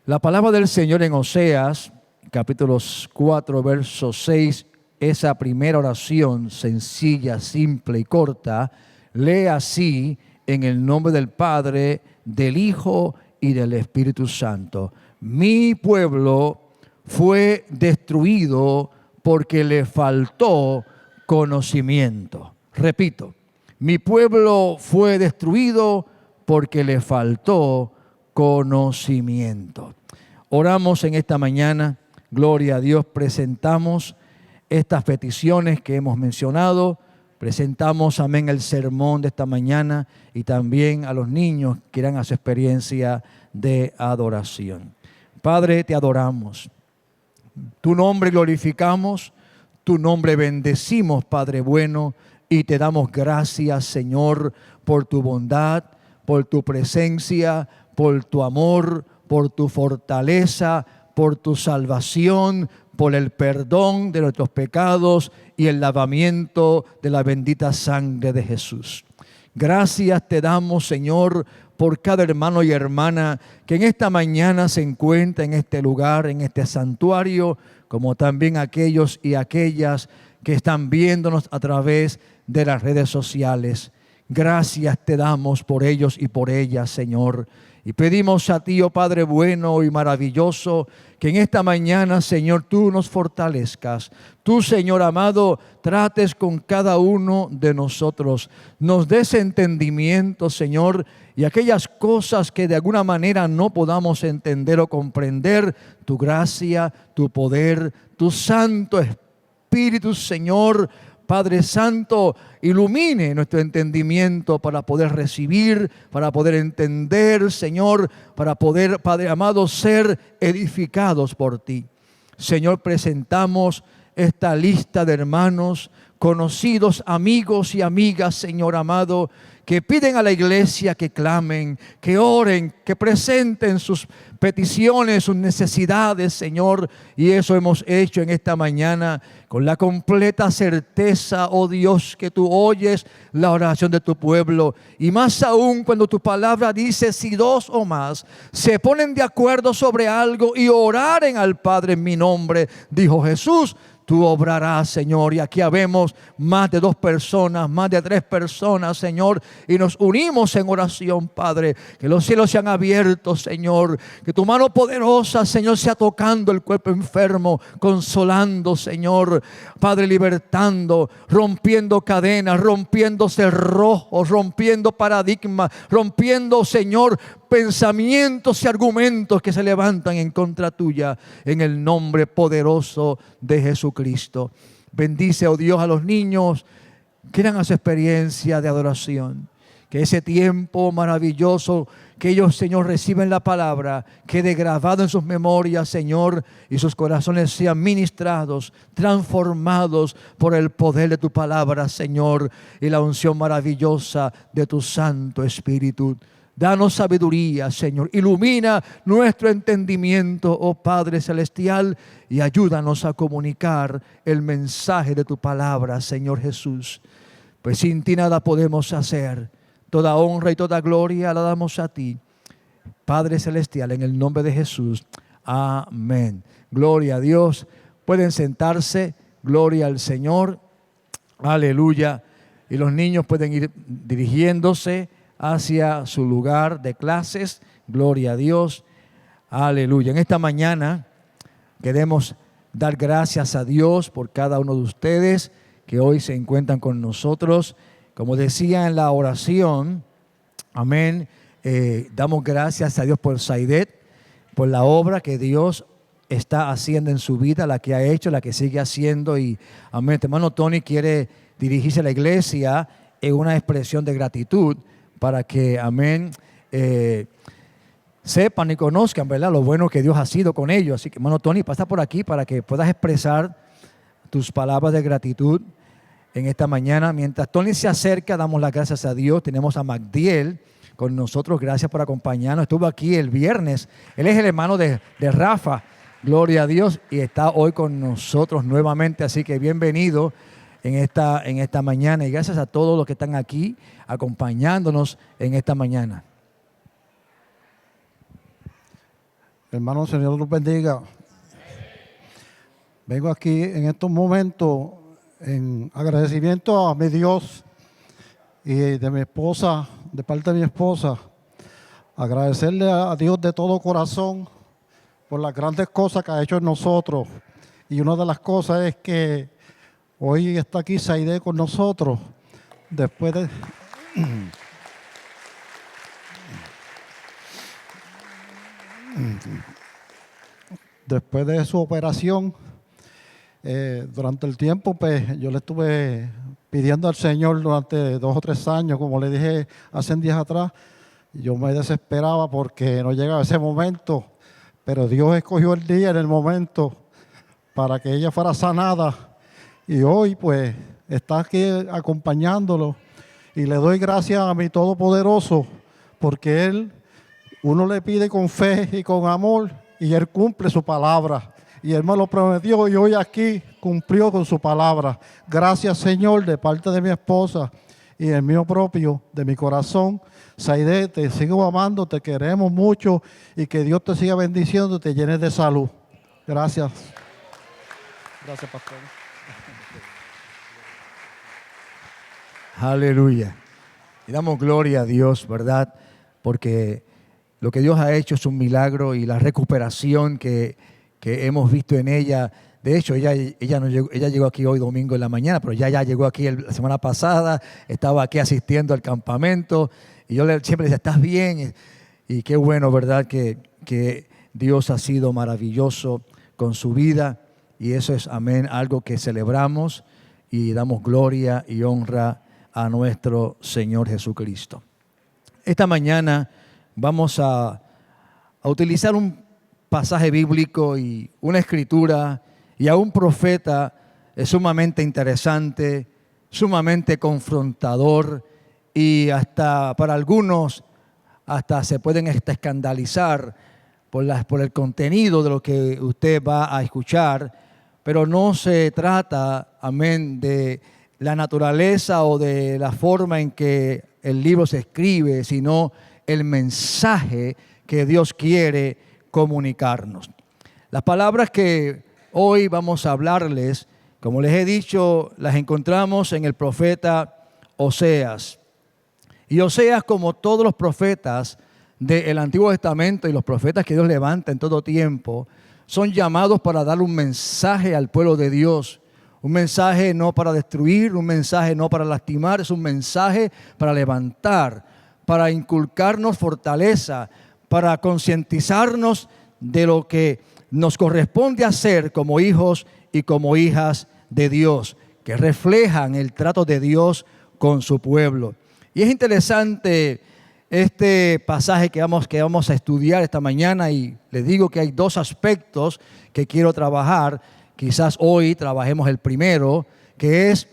La palabra del Señor en Oseas, capítulos 4, verso 6, esa primera oración sencilla, simple y corta, lee así en el nombre del Padre, del Hijo y del Espíritu Santo. Mi pueblo fue destruido porque le faltó conocimiento. Repito, mi pueblo fue destruido porque le faltó conocimiento. Oramos en esta mañana, gloria a Dios, presentamos estas peticiones que hemos mencionado, presentamos, amén, el sermón de esta mañana y también a los niños que irán a su experiencia de adoración. Padre, te adoramos, tu nombre glorificamos, tu nombre bendecimos, Padre bueno, y te damos gracias, Señor, por tu bondad, por tu presencia, por tu amor, por tu fortaleza, por tu salvación, por el perdón de nuestros pecados y el lavamiento de la bendita sangre de Jesús. Gracias te damos, Señor, por cada hermano y hermana que en esta mañana se encuentra en este lugar, en este santuario, como también aquellos y aquellas que están viéndonos a través de las redes sociales. Gracias te damos por ellos y por ellas, Señor. Y pedimos a ti, oh Padre bueno y maravilloso, que en esta mañana, Señor, tú nos fortalezcas. Tú, Señor amado, trates con cada uno de nosotros. Nos des entendimiento, Señor, y aquellas cosas que de alguna manera no podamos entender o comprender, tu gracia, tu poder, tu Santo Espíritu, Señor, Padre Santo, ilumine nuestro entendimiento para poder recibir, para poder entender, Señor, para poder, Padre amado, ser edificados por ti. Señor, presentamos esta lista de hermanos, conocidos, amigos y amigas, Señor amado, que piden a la iglesia que clamen, que oren, que presenten sus peticiones, sus necesidades, Señor. Y eso hemos hecho en esta mañana con la completa certeza, oh Dios, que tú oyes la oración de tu pueblo. Y más aún cuando tu palabra dice, si dos o más se ponen de acuerdo sobre algo y oraren al Padre en mi nombre, dijo Jesús, tú obrarás, Señor. Y aquí habemos más de 2 personas, más de 3 personas, Señor. Y nos unimos en oración, Padre. Que los cielos sean abiertos, Señor. Que tu mano poderosa, Señor, sea tocando el cuerpo enfermo, consolando, Señor. Padre, libertando, rompiendo cadenas, rompiendo cerrojos, rompiendo paradigmas, rompiendo, Señor, pensamientos y argumentos que se levantan en contra tuya, en el nombre poderoso de Jesucristo. Bendice, oh Dios, a los niños que hagan su experiencia de adoración. Que ese tiempo maravilloso que ellos, Señor, reciben la palabra, quede grabado en sus memorias, Señor, y sus corazones sean ministrados, transformados por el poder de tu palabra, Señor, y la unción maravillosa de tu Santo Espíritu. Danos sabiduría, Señor. Ilumina nuestro entendimiento, oh Padre Celestial, y ayúdanos a comunicar el mensaje de tu palabra, Señor Jesús. Pues sin ti nada podemos hacer. Toda honra y toda gloria la damos a ti, Padre Celestial, en el nombre de Jesús. Amén. Gloria a Dios. Pueden sentarse. Gloria al Señor. Aleluya. Y los niños pueden ir dirigiéndose hacia su lugar de clases. Gloria a Dios. Aleluya. En esta mañana queremos dar gracias a Dios por cada uno de ustedes que hoy se encuentran con nosotros. Como decía en la oración, amén, damos gracias a Dios por Saidet, por la obra que Dios está haciendo en su vida, la que ha hecho, la que sigue haciendo. Y amén, este hermano Tony quiere dirigirse a la iglesia en una expresión de gratitud para que, amén, sepan y conozcan, ¿verdad?, lo bueno que Dios ha sido con ellos. Así que, hermano Tony, pasa por aquí para que puedas expresar tus palabras de gratitud en esta mañana. Mientras Tony se acerca, damos las gracias a Dios. Tenemos a Magdiel con nosotros. Gracias por acompañarnos. Estuvo aquí el viernes. Él es el hermano de Rafa. Gloria a Dios. Y está hoy con nosotros nuevamente. Así que bienvenido en esta mañana. Y gracias a todos los que están aquí acompañándonos en esta mañana. Hermanos, Señor los bendiga. Vengo aquí en estos momentos en agradecimiento a mi Dios y de mi esposa, de parte de mi esposa, agradecerle a Dios de todo corazón por las grandes cosas que ha hecho en nosotros. Y una de las cosas es que hoy está aquí Saide con nosotros, después de... Después de su operación, durante el tiempo, pues yo le estuve pidiendo al Señor durante 2 o 3 años, como le dije hace días atrás. Yo me desesperaba porque no llegaba ese momento, pero Dios escogió el día en el momento para que ella fuera sanada. Y hoy, pues, está aquí acompañándolo. Y le doy gracias a mi Todopoderoso, porque uno le pide con fe y con amor, y Él cumple su palabra. Y Él me lo prometió y hoy aquí cumplió con su palabra. Gracias, Señor, de parte de mi esposa y el mío propio, de mi corazón. Saide, te sigo amando, te queremos mucho y que Dios te siga bendiciendo y te llene de salud. Gracias. Gracias, pastor. Aleluya. Y damos gloria a Dios, ¿verdad? Porque lo que Dios ha hecho es un milagro y la recuperación que hemos visto en ella. De hecho, ella llegó aquí hoy domingo en la mañana, pero ya llegó aquí la semana pasada, estaba aquí asistiendo al campamento y yo siempre le decía, ¿estás bien? Y qué bueno, ¿verdad? Que Dios ha sido maravilloso con su vida y eso es, amén, algo que celebramos y damos gloria y honra a nuestro Señor Jesucristo. Esta mañana vamos a utilizar un pasaje bíblico y una escritura y a un profeta sumamente interesante, sumamente confrontador y hasta para algunos hasta se pueden escandalizar por el contenido de lo que usted va a escuchar, pero no se trata, amén, de la naturaleza o de la forma en que el libro se escribe, sino el mensaje que Dios quiere comunicarnos. Las palabras que hoy vamos a hablarles, como les he dicho, las encontramos en el profeta Oseas. Y Oseas, como todos los profetas del Antiguo Testamento y los profetas que Dios levanta en todo tiempo, son llamados para dar un mensaje al pueblo de Dios. Un mensaje no para destruir, un mensaje no para lastimar, es un mensaje para levantar, para inculcarnos fortaleza, para concientizarnos de lo que nos corresponde hacer como hijos y como hijas de Dios, que reflejan el trato de Dios con su pueblo. Y es interesante este pasaje que vamos a estudiar esta mañana y les digo que hay 2 aspectos que quiero trabajar. Quizás hoy trabajemos el primero, que es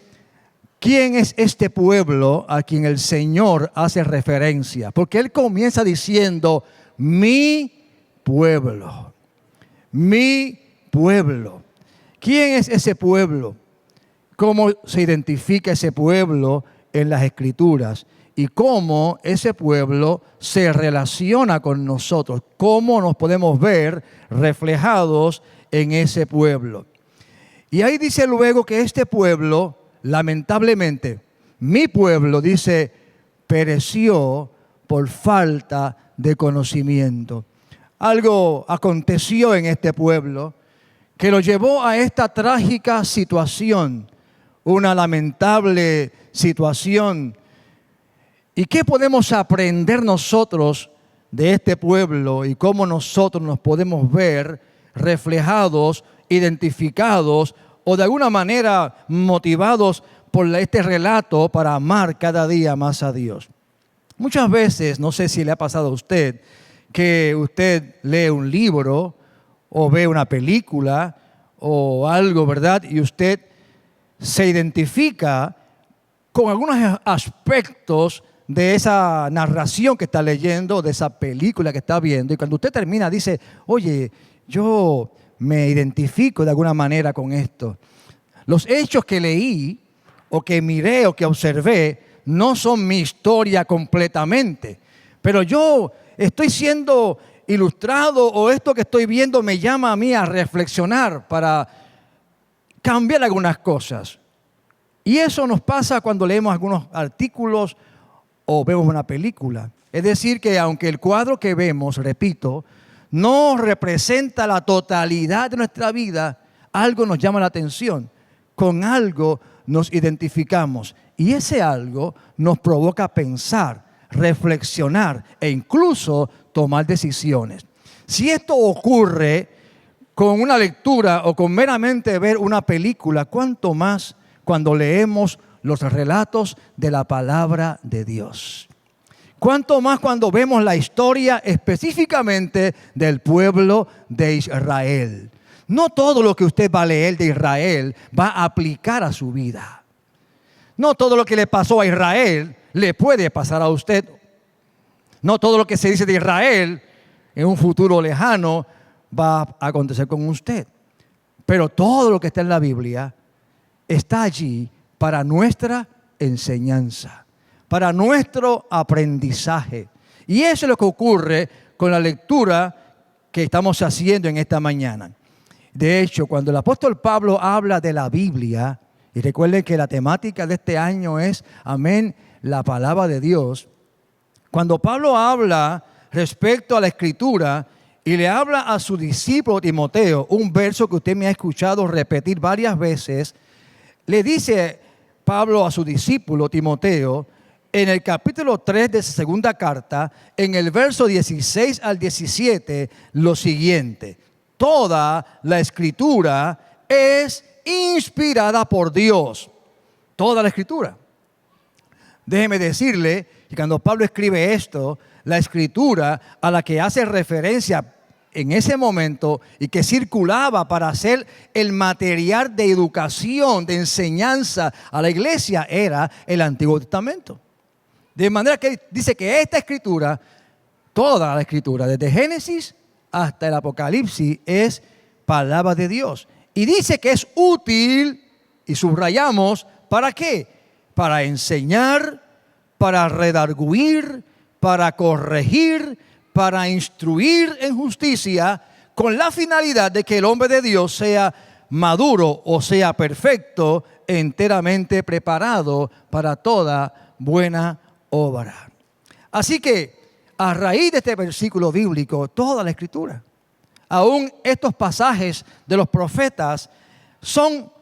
¿quién es este pueblo a quien el Señor hace referencia? Porque Él comienza diciendo, mi pueblo, mi pueblo. ¿Quién es ese pueblo? ¿Cómo se identifica ese pueblo en las Escrituras? Y cómo ese pueblo se relaciona con nosotros. Cómo nos podemos ver reflejados en ese pueblo. Y ahí dice luego que este pueblo, lamentablemente, mi pueblo, dice, pereció por falta de conocimiento. Algo aconteció en este pueblo que lo llevó a esta trágica situación, una lamentable situación. ¿Y qué podemos aprender nosotros de este pueblo y cómo nosotros nos podemos ver reflejados, identificados o de alguna manera motivados por este relato para amar cada día más a Dios? Muchas veces, no sé si le ha pasado a usted, que usted lee un libro o ve una película o algo, ¿verdad? Y usted se identifica con algunos aspectos de esa narración que está leyendo, de esa película que está viendo. Y cuando usted termina, dice, oye, yo me identifico de alguna manera con esto. Los hechos que leí o que miré o que observé no son mi historia completamente, pero yo estoy siendo ilustrado o esto que estoy viendo me llama a mí a reflexionar para cambiar algunas cosas. Y eso nos pasa cuando leemos algunos artículos o vemos una película. Es decir, que aunque el cuadro que vemos, repito, no representa la totalidad de nuestra vida, algo nos llama la atención. Con algo nos identificamos. Y ese algo nos provoca pensar, reflexionar e incluso tomar decisiones. Si esto ocurre con una lectura o con meramente ver una película, ¿cuánto más cuando leemos los relatos de la palabra de Dios? ¿Cuánto más cuando vemos la historia específicamente del pueblo de Israel? No todo lo que usted va a leer de Israel va a aplicar a su vida. No todo lo que le pasó a Israel le puede pasar a usted. No todo lo que se dice de Israel en un futuro lejano va a acontecer con usted. Pero todo lo que está en la Biblia está allí para nuestra enseñanza, para nuestro aprendizaje. Y eso es lo que ocurre con la lectura que estamos haciendo en esta mañana. De hecho, cuando el apóstol Pablo habla de la Biblia, y recuerden que la temática de este año es, amén, la palabra de Dios. Cuando Pablo habla respecto a la Escritura y le habla a su discípulo Timoteo, un verso que usted me ha escuchado repetir varias veces, le dice Pablo a su discípulo Timoteo, en el capítulo 3 de su segunda carta, en el verso 16 al 17, lo siguiente: toda la Escritura es inspirada por Dios. Toda la Escritura. Déjeme decirle que cuando Pablo escribe esto, la Escritura a la que hace referencia en ese momento y que circulaba para ser el material de educación, de enseñanza a la iglesia, era el Antiguo Testamento. De manera que dice que esta Escritura, toda la Escritura, desde Génesis hasta el Apocalipsis, es palabra de Dios. Y dice que es útil, y subrayamos, ¿para qué? Para enseñar, para redarguir, para corregir, para instruir en justicia, con la finalidad de que el hombre de Dios sea maduro o sea perfecto, enteramente preparado para toda buena obra. Así que, a raíz de este versículo bíblico, toda la Escritura, aún estos pasajes de los profetas, son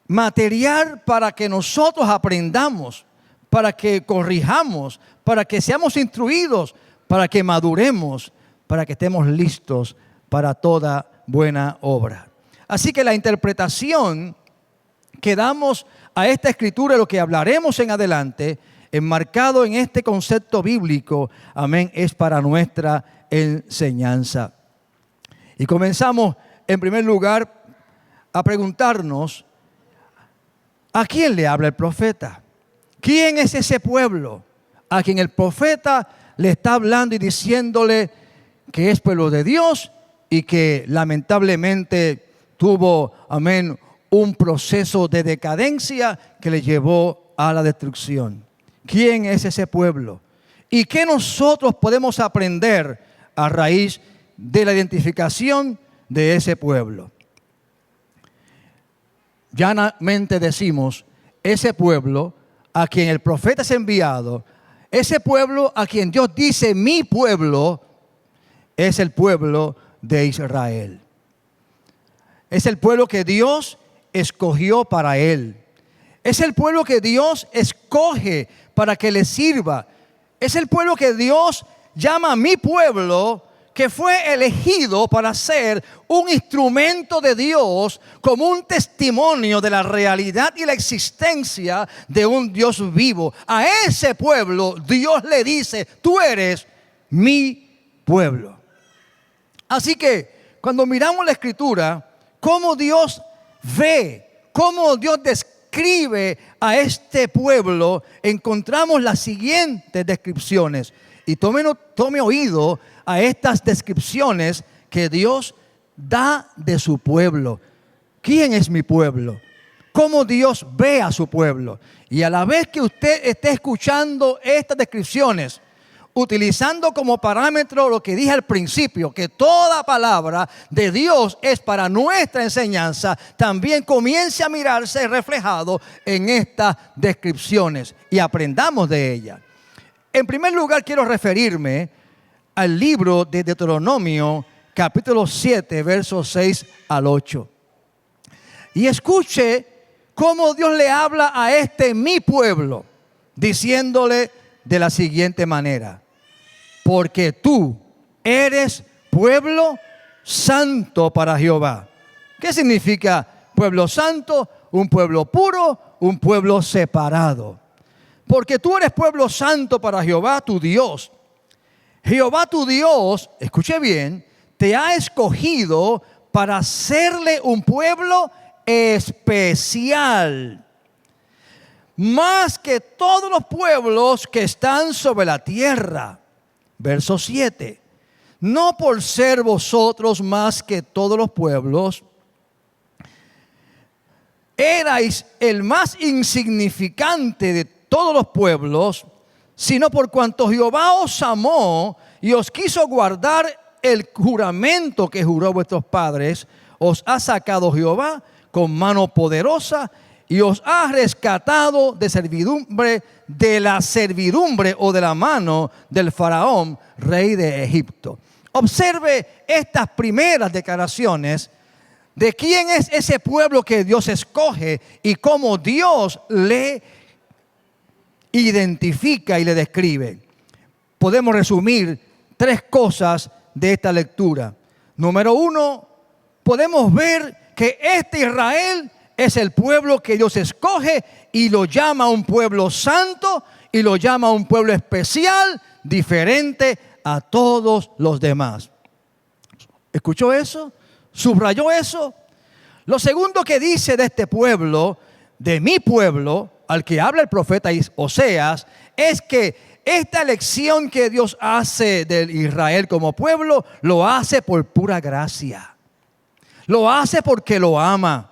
material para que nosotros aprendamos, para que corrijamos, para que seamos instruidos, para que maduremos, para que estemos listos para toda buena obra. Así que la interpretación que damos a esta Escritura, lo que hablaremos en adelante, enmarcado en este concepto bíblico, amén, es para nuestra enseñanza. Y comenzamos, en primer lugar, a preguntarnos, ¿a quién le habla el profeta? ¿Quién es ese pueblo a quien el profeta le está hablando y diciéndole que es pueblo de Dios y que lamentablemente tuvo, amén, un proceso de decadencia que le llevó a la destrucción? ¿Quién es ese pueblo? ¿Y qué nosotros podemos aprender a raíz de la identificación de ese pueblo? Llanamente decimos, ese pueblo a quien el profeta es enviado, ese pueblo a quien Dios dice, mi pueblo, es el pueblo de Israel. Es el pueblo que Dios escogió para él. Es el pueblo que Dios escoge para que le sirva. Es el pueblo que Dios llama mi pueblo, que fue elegido para ser un instrumento de Dios como un testimonio de la realidad y la existencia de un Dios vivo. A ese pueblo Dios le dice, tú eres mi pueblo. Así que cuando miramos la Escritura, cómo Dios ve, cómo Dios describe a este pueblo, encontramos las siguientes descripciones. Y tome oído a estas descripciones que Dios da de su pueblo. ¿Quién es mi pueblo? ¿Cómo Dios ve a su pueblo? Y a la vez que usted esté escuchando estas descripciones, utilizando como parámetro lo que dije al principio, que toda palabra de Dios es para nuestra enseñanza, también comience a mirarse reflejado en estas descripciones y aprendamos de ellas. En primer lugar, quiero referirme al libro de Deuteronomio, capítulo 7, versos 6 al 8. Y escuche cómo Dios le habla a mi pueblo, diciéndole de la siguiente manera: porque tú eres pueblo santo para Jehová. ¿Qué significa pueblo santo? Un pueblo puro, un pueblo separado. Porque tú eres pueblo santo para Jehová tu Dios. Jehová tu Dios, escuche bien, te ha escogido para hacerle un pueblo especial, más que todos los pueblos que están sobre la tierra. Verso 7. No por ser vosotros más que todos los pueblos, erais el más insignificante de todos los pueblos, sino por cuanto Jehová os amó y os quiso guardar el juramento que juró a vuestros padres, os ha sacado Jehová con mano poderosa y os ha rescatado de servidumbre, de la servidumbre o de la mano del faraón, rey de Egipto. Observe estas primeras declaraciones de quién es ese pueblo que Dios escoge y cómo Dios le identifica y le describe. Podemos resumir tres cosas de esta lectura. Número uno, podemos ver que Israel es el pueblo que Dios escoge y lo llama un pueblo santo y lo llama un pueblo especial, diferente a todos los demás. ¿Escuchó eso? ¿Subrayó eso? Lo segundo que dice de este pueblo, de mi pueblo, al que habla el profeta Oseas, es que esta elección que Dios hace de Israel como pueblo, lo hace por pura gracia. Lo hace porque lo ama.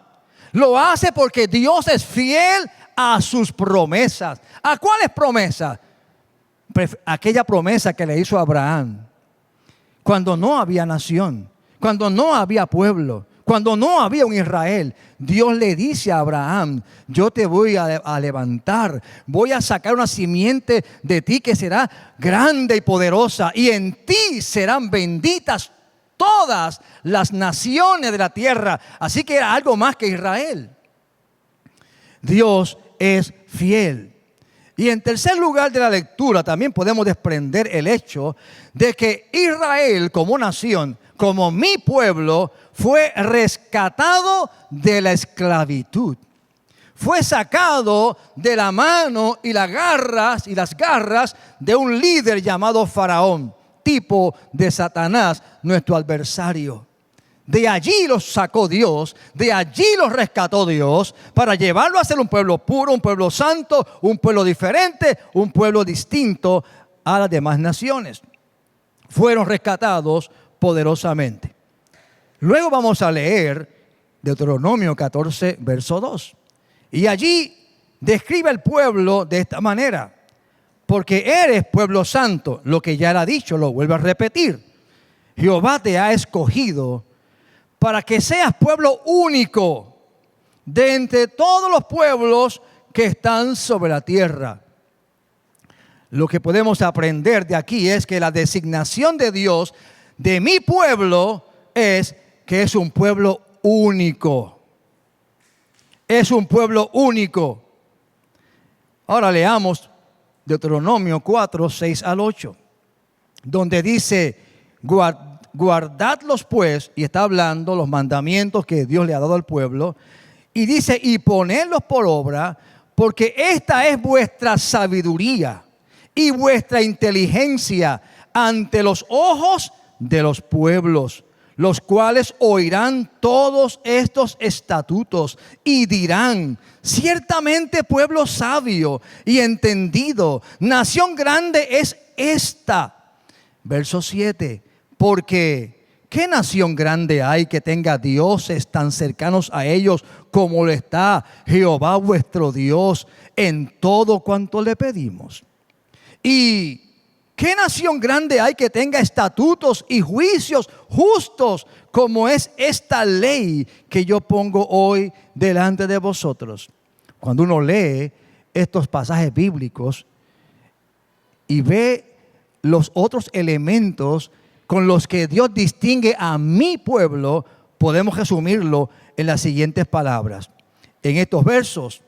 Lo hace porque Dios es fiel a sus promesas. ¿A cuáles promesas? Aquella promesa que le hizo a Abraham cuando no había nación, cuando no había pueblo, cuando no había un Israel. Dios le dice a Abraham: yo te voy a levantar, voy a sacar una simiente de ti que será grande y poderosa, y en ti serán benditas todas las naciones de la tierra. Así que era algo más que Israel. Dios es fiel. Y en tercer lugar de la lectura también podemos desprender el hecho de que Israel como nación, como mi pueblo, fue rescatado de la esclavitud. Fue sacado de la mano y las garras de un líder llamado Faraón, tipo de Satanás, nuestro adversario. De allí los sacó Dios, de allí los rescató Dios para llevarlo a ser un pueblo puro, un pueblo santo, un pueblo diferente, un pueblo distinto a las demás naciones. Fueron rescatados poderosamente. Luego vamos a leer Deuteronomio 14, verso 2. Y allí describe al pueblo de esta manera: porque eres pueblo santo, lo que ya era dicho, lo vuelvo a repetir. Jehová te ha escogido para que seas pueblo único de entre todos los pueblos que están sobre la tierra. Lo que podemos aprender de aquí es que la designación de Dios de mi pueblo es que es un pueblo único. Es un pueblo único. Ahora leamos Deuteronomio 4, 6 al 8, donde dice: guardadlos pues, y está hablando los mandamientos que Dios le ha dado al pueblo, y dice: y ponedlos por obra, porque esta es vuestra sabiduría y vuestra inteligencia ante los ojos de los pueblos, los cuales oirán todos estos estatutos y dirán: ciertamente pueblo sabio y entendido, nación grande es esta. Verso 7, porque ¿qué nación grande hay que tenga dioses tan cercanos a ellos como lo está Jehová vuestro Dios en todo cuanto le pedimos? ¿Y ¿Qué nación grande hay que tenga estatutos y juicios justos como es esta ley que yo pongo hoy delante de vosotros? Cuando uno lee estos pasajes bíblicos y ve los otros elementos con los que Dios distingue a mi pueblo, podemos resumirlo en las siguientes palabras. En estos versos,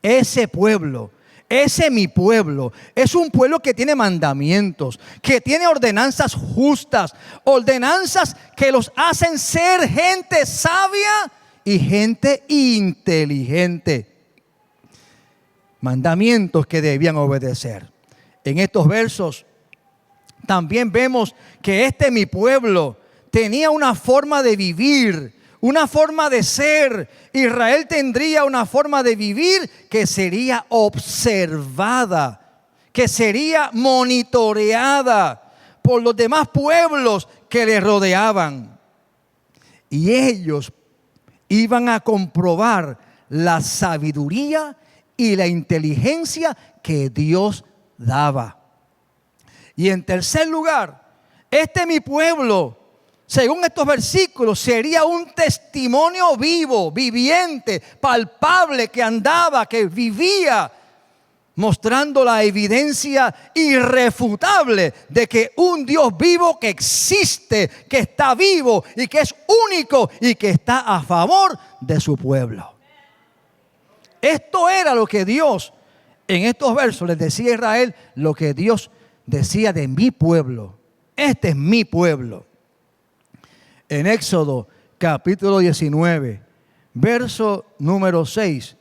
ese pueblo, ese mi pueblo, es un pueblo que tiene mandamientos, que tiene ordenanzas justas, ordenanzas que los hacen ser gente sabia y gente inteligente. Mandamientos que debían obedecer. En estos versos también vemos que mi pueblo tenía una forma de vivir, una forma de ser. Israel tendría una forma de vivir que sería observada, que sería monitoreada por los demás pueblos que le rodeaban. Y ellos iban a comprobar la sabiduría y la inteligencia que Dios daba. Y en tercer lugar, mi pueblo, según estos versículos, sería un testimonio vivo, viviente, palpable, que andaba, que vivía, mostrando la evidencia irrefutable de que un Dios vivo que existe, que está vivo y que es único y que está a favor de su pueblo. Esto era lo que Dios, en estos versos, les decía a Israel, lo que Dios decía de mi pueblo. Este es mi pueblo. En Éxodo capítulo 19, verso número 6,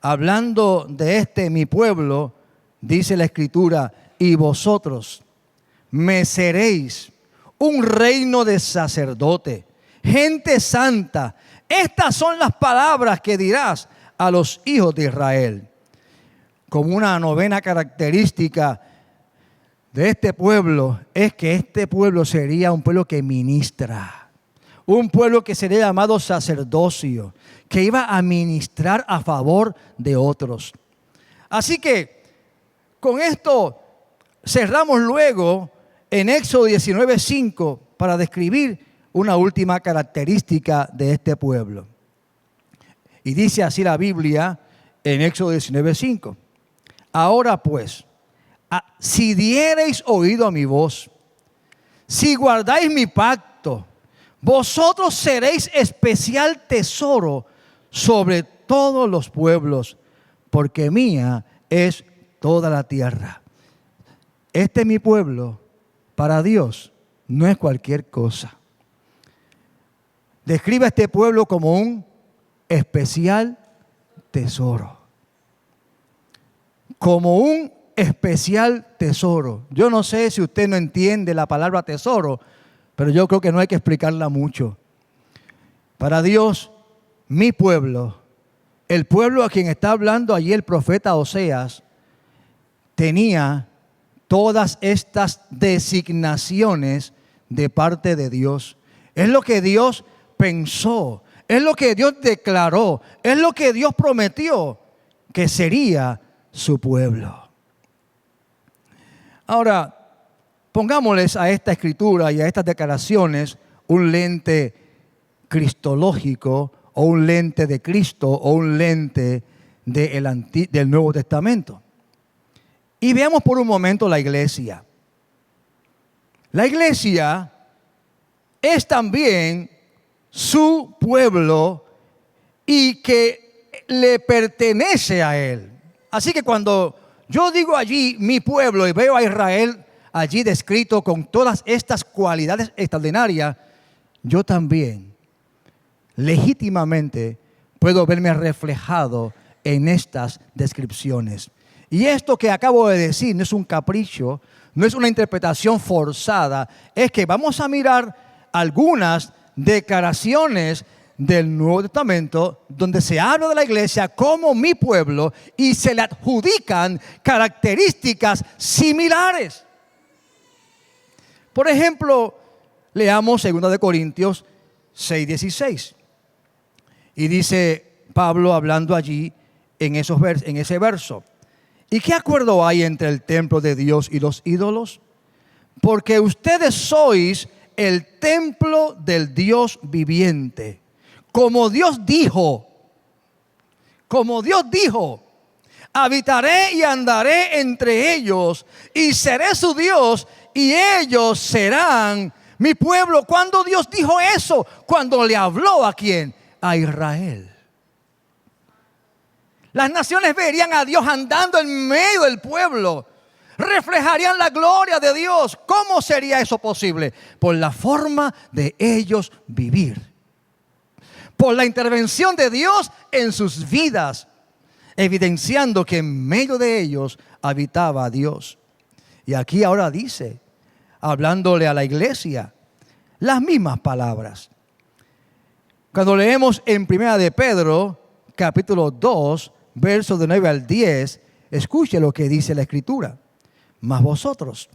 hablando de mi pueblo, dice la Escritura: y vosotros me seréis un reino de sacerdote, gente santa. Estas son las palabras que dirás a los hijos de Israel. Como una novena característica de este pueblo es que este pueblo sería un pueblo que ministra, un pueblo que sería llamado sacerdocio, que iba a ministrar a favor de otros. Así que con esto cerramos luego en Éxodo 19:5 para describir una última característica de este pueblo. Y dice así la Biblia en Éxodo 19:5: ahora pues, si diereis oído a mi voz, si guardáis mi pacto, vosotros seréis especial tesoro sobre todos los pueblos, porque mía es toda la tierra. Mi pueblo, para Dios, no es cualquier cosa. Describe a este pueblo como un especial tesoro. Como un especial tesoro. Yo no sé si usted no entiende la palabra tesoro, pero yo creo que no hay que explicarla mucho. Para Dios, mi pueblo, el pueblo a quien está hablando allí el profeta Oseas, tenía todas estas designaciones de parte de Dios. Es lo que Dios pensó, es lo que Dios declaró, es lo que Dios prometió que sería su pueblo. Ahora, pongámosles a esta escritura y a estas declaraciones un lente cristológico, o un lente de Cristo, o un lente del Nuevo Testamento. Y veamos por un momento la iglesia. La iglesia es también su pueblo y que le pertenece a él. Así que cuando yo digo allí mi pueblo y veo a Israel allí descrito con todas estas cualidades extraordinarias, yo también legítimamente puedo verme reflejado en estas descripciones. Y esto que acabo de decir no es un capricho, no es una interpretación forzada, es que vamos a mirar algunas declaraciones del Nuevo Testamento donde se habla de la iglesia como mi pueblo y se le adjudican características similares. Por ejemplo, leamos 2 Corintios 6:16. Y dice Pablo hablando allí en ese verso: ¿y qué acuerdo hay entre el templo de Dios y los ídolos? porque ustedes sois el templo del Dios viviente. Como Dios dijo, habitaré y andaré entre ellos y seré su Dios y ellos serán mi pueblo. ¿Cuándo Dios dijo eso? Cuando le habló ¿a quién? A Israel. Las naciones verían a Dios andando en medio del pueblo. Reflejarían la gloria de Dios. ¿Cómo sería eso posible? Por la forma de ellos vivir. Por la intervención de Dios en sus vidas, evidenciando que en medio de ellos habitaba Dios. Y aquí ahora dice, hablándole a la iglesia, las mismas palabras. Cuando leemos en 1 de Pedro, capítulo 2, versos de 9 al 10, escuche lo que dice la Escritura. Mas vosotros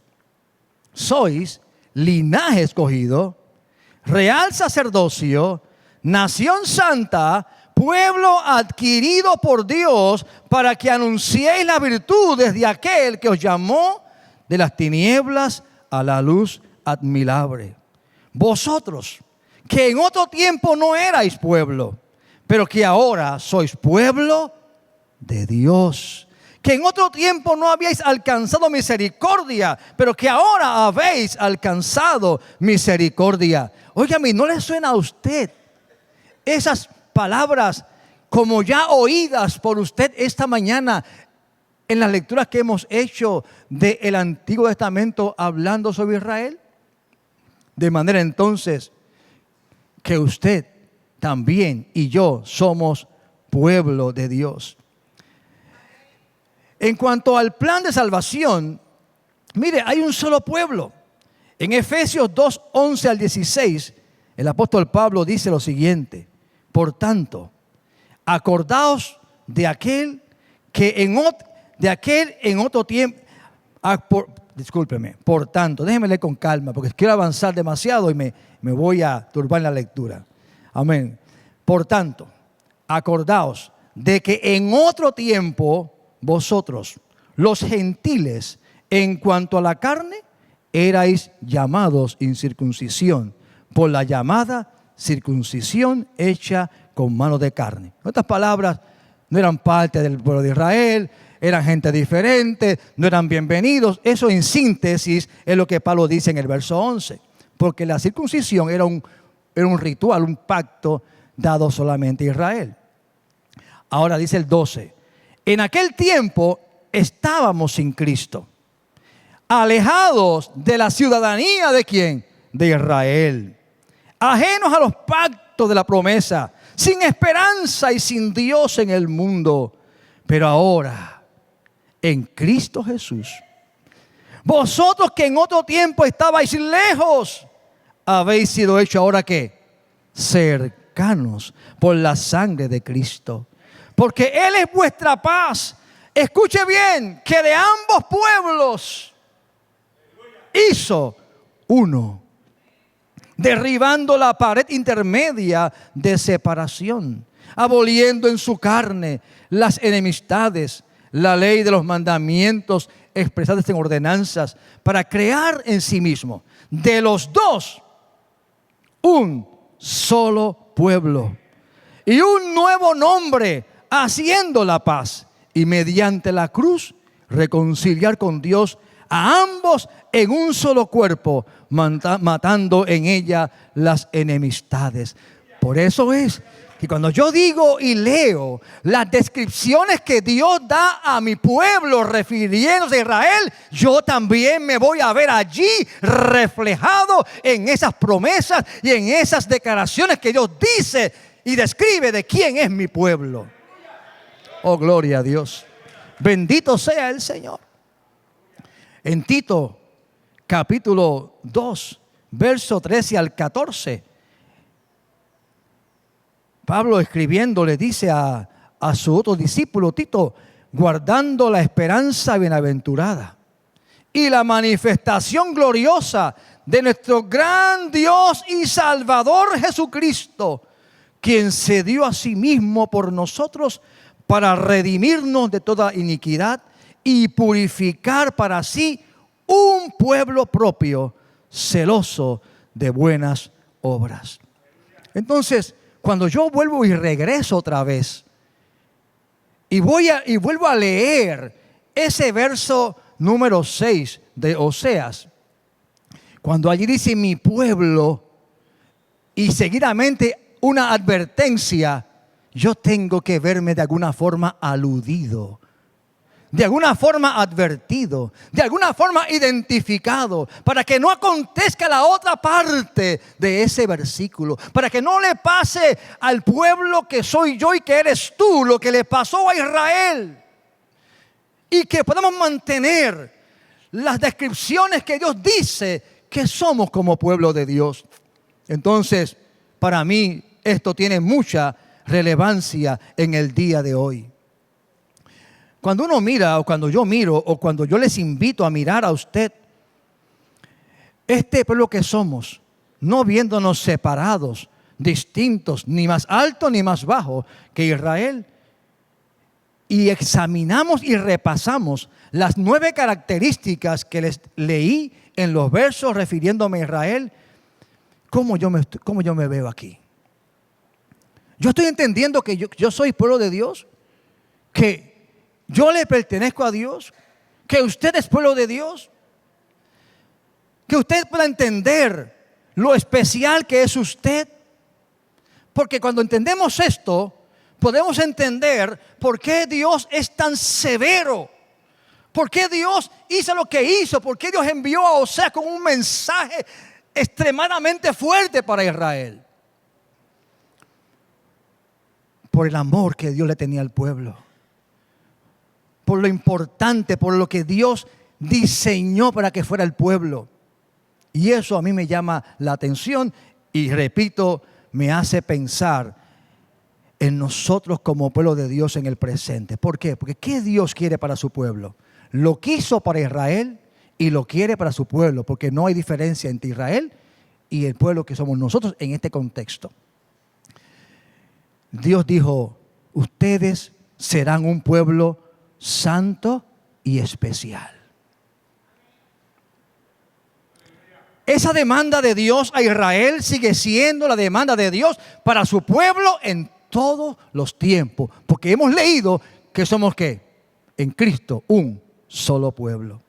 sois linaje escogido, real sacerdocio, nación santa, pueblo adquirido por Dios, para que anunciéis las virtudes de aquel que os llamó de las tinieblas a la luz admirable. Vosotros, que en otro tiempo no erais pueblo, pero que ahora sois pueblo de Dios. Que en otro tiempo no habíais alcanzado misericordia, pero que ahora habéis alcanzado misericordia. Óigame, ¿no le suena a usted esas palabras como ya oídas por usted esta mañana en las lecturas que hemos hecho del Antiguo Testamento hablando sobre Israel? De manera entonces que usted también y yo somos pueblo de Dios. En cuanto al plan de salvación, mire, hay un solo pueblo. En Efesios 2, 11 al 16, el apóstol Pablo dice lo siguiente: por tanto, acordaos de aquel que en otro tiempo, discúlpeme, por tanto, déjeme leer con calma, porque quiero avanzar demasiado y me voy a turbar en la lectura. Amén. Por tanto, acordaos de que en otro tiempo vosotros, los gentiles, en cuanto a la carne, erais llamados incircuncisión, por la llamada circuncisión hecha con mano de carne. En otras palabras, no eran parte del pueblo de Israel, eran gente diferente, no eran bienvenidos. Eso en síntesis es lo que Pablo dice en el verso 11. Porque la circuncisión era un ritual, un pacto dado solamente a Israel. Ahora dice el 12. En aquel tiempo estábamos sin Cristo, alejados de la ciudadanía ¿de quién? De Israel, ajenos a los pactos de la promesa, sin esperanza y sin Dios en el mundo. Pero ahora, en Cristo Jesús, vosotros que en otro tiempo estabais lejos, habéis sido hechos ahora ¿qué? Cercanos por la sangre de Cristo. Porque Él es vuestra paz. Escuche bien, que de ambos pueblos hizo uno, derribando la pared intermedia de separación, aboliendo en su carne las enemistades, la ley de los mandamientos expresados en ordenanzas, para crear en sí mismo de los dos un solo pueblo y un nuevo nombre, haciendo la paz, y mediante la cruz reconciliar con Dios a ambos en un solo cuerpo, matando en ella las enemistades. Por eso es que cuando yo digo y leo las descripciones que Dios da a mi pueblo refiriéndose a Israel, yo también me voy a ver allí reflejado en esas promesas y en esas declaraciones que Dios dice y describe de quién es mi pueblo. Oh, gloria a Dios. Bendito sea el Señor. En Tito, capítulo 2, verso 13 al 14, Pablo escribiendo le dice a su otro discípulo Tito: guardando la esperanza bienaventurada y la manifestación gloriosa de nuestro gran Dios y Salvador Jesucristo, quien se dio a sí mismo por nosotros para redimirnos de toda iniquidad y purificar para sí un pueblo propio, celoso de buenas obras. Entonces, cuando yo vuelvo y regreso otra vez, y vuelvo a leer ese verso número 6 de Oseas, cuando allí dice mi pueblo, y seguidamente una advertencia, yo tengo que verme de alguna forma aludido, de alguna forma advertido, de alguna forma identificado, para que no acontezca la otra parte de ese versículo, para que no le pase al pueblo que soy yo y que eres tú, lo que le pasó a Israel, y que podamos mantener las descripciones que Dios dice que somos como pueblo de Dios. Entonces, para mí esto tiene mucha relevancia en el día de hoy. Cuando uno mira, o cuando yo miro, o cuando yo les invito a mirar a usted, este pueblo que somos, no viéndonos separados, distintos, ni más alto ni más bajo que Israel, y examinamos y repasamos las 9 características que les leí en los versos refiriéndome a Israel, ¿cómo yo me veo aquí? Yo estoy entendiendo que yo soy pueblo de Dios, que yo le pertenezco a Dios, que usted es pueblo de Dios, que usted pueda entender lo especial que es usted, porque cuando entendemos esto, podemos entender por qué Dios es tan severo, por qué Dios hizo lo que hizo, por qué Dios envió a Oseas con un mensaje extremadamente fuerte para Israel. Por el amor que Dios le tenía al pueblo, por lo importante, por lo que Dios diseñó para que fuera el pueblo. Y eso a mí me llama la atención y, repito, me hace pensar en nosotros como pueblo de Dios en el presente. ¿Por qué? Porque ¿qué Dios quiere para su pueblo? Lo quiso para Israel y lo quiere para su pueblo, porque no hay diferencia entre Israel y el pueblo que somos nosotros en este contexto. Dios dijo, ustedes serán un pueblo santo y especial. Esa demanda de Dios a Israel sigue siendo la demanda de Dios para su pueblo en todos los tiempos, porque hemos leído que somos ¿qué? En Cristo un solo pueblo.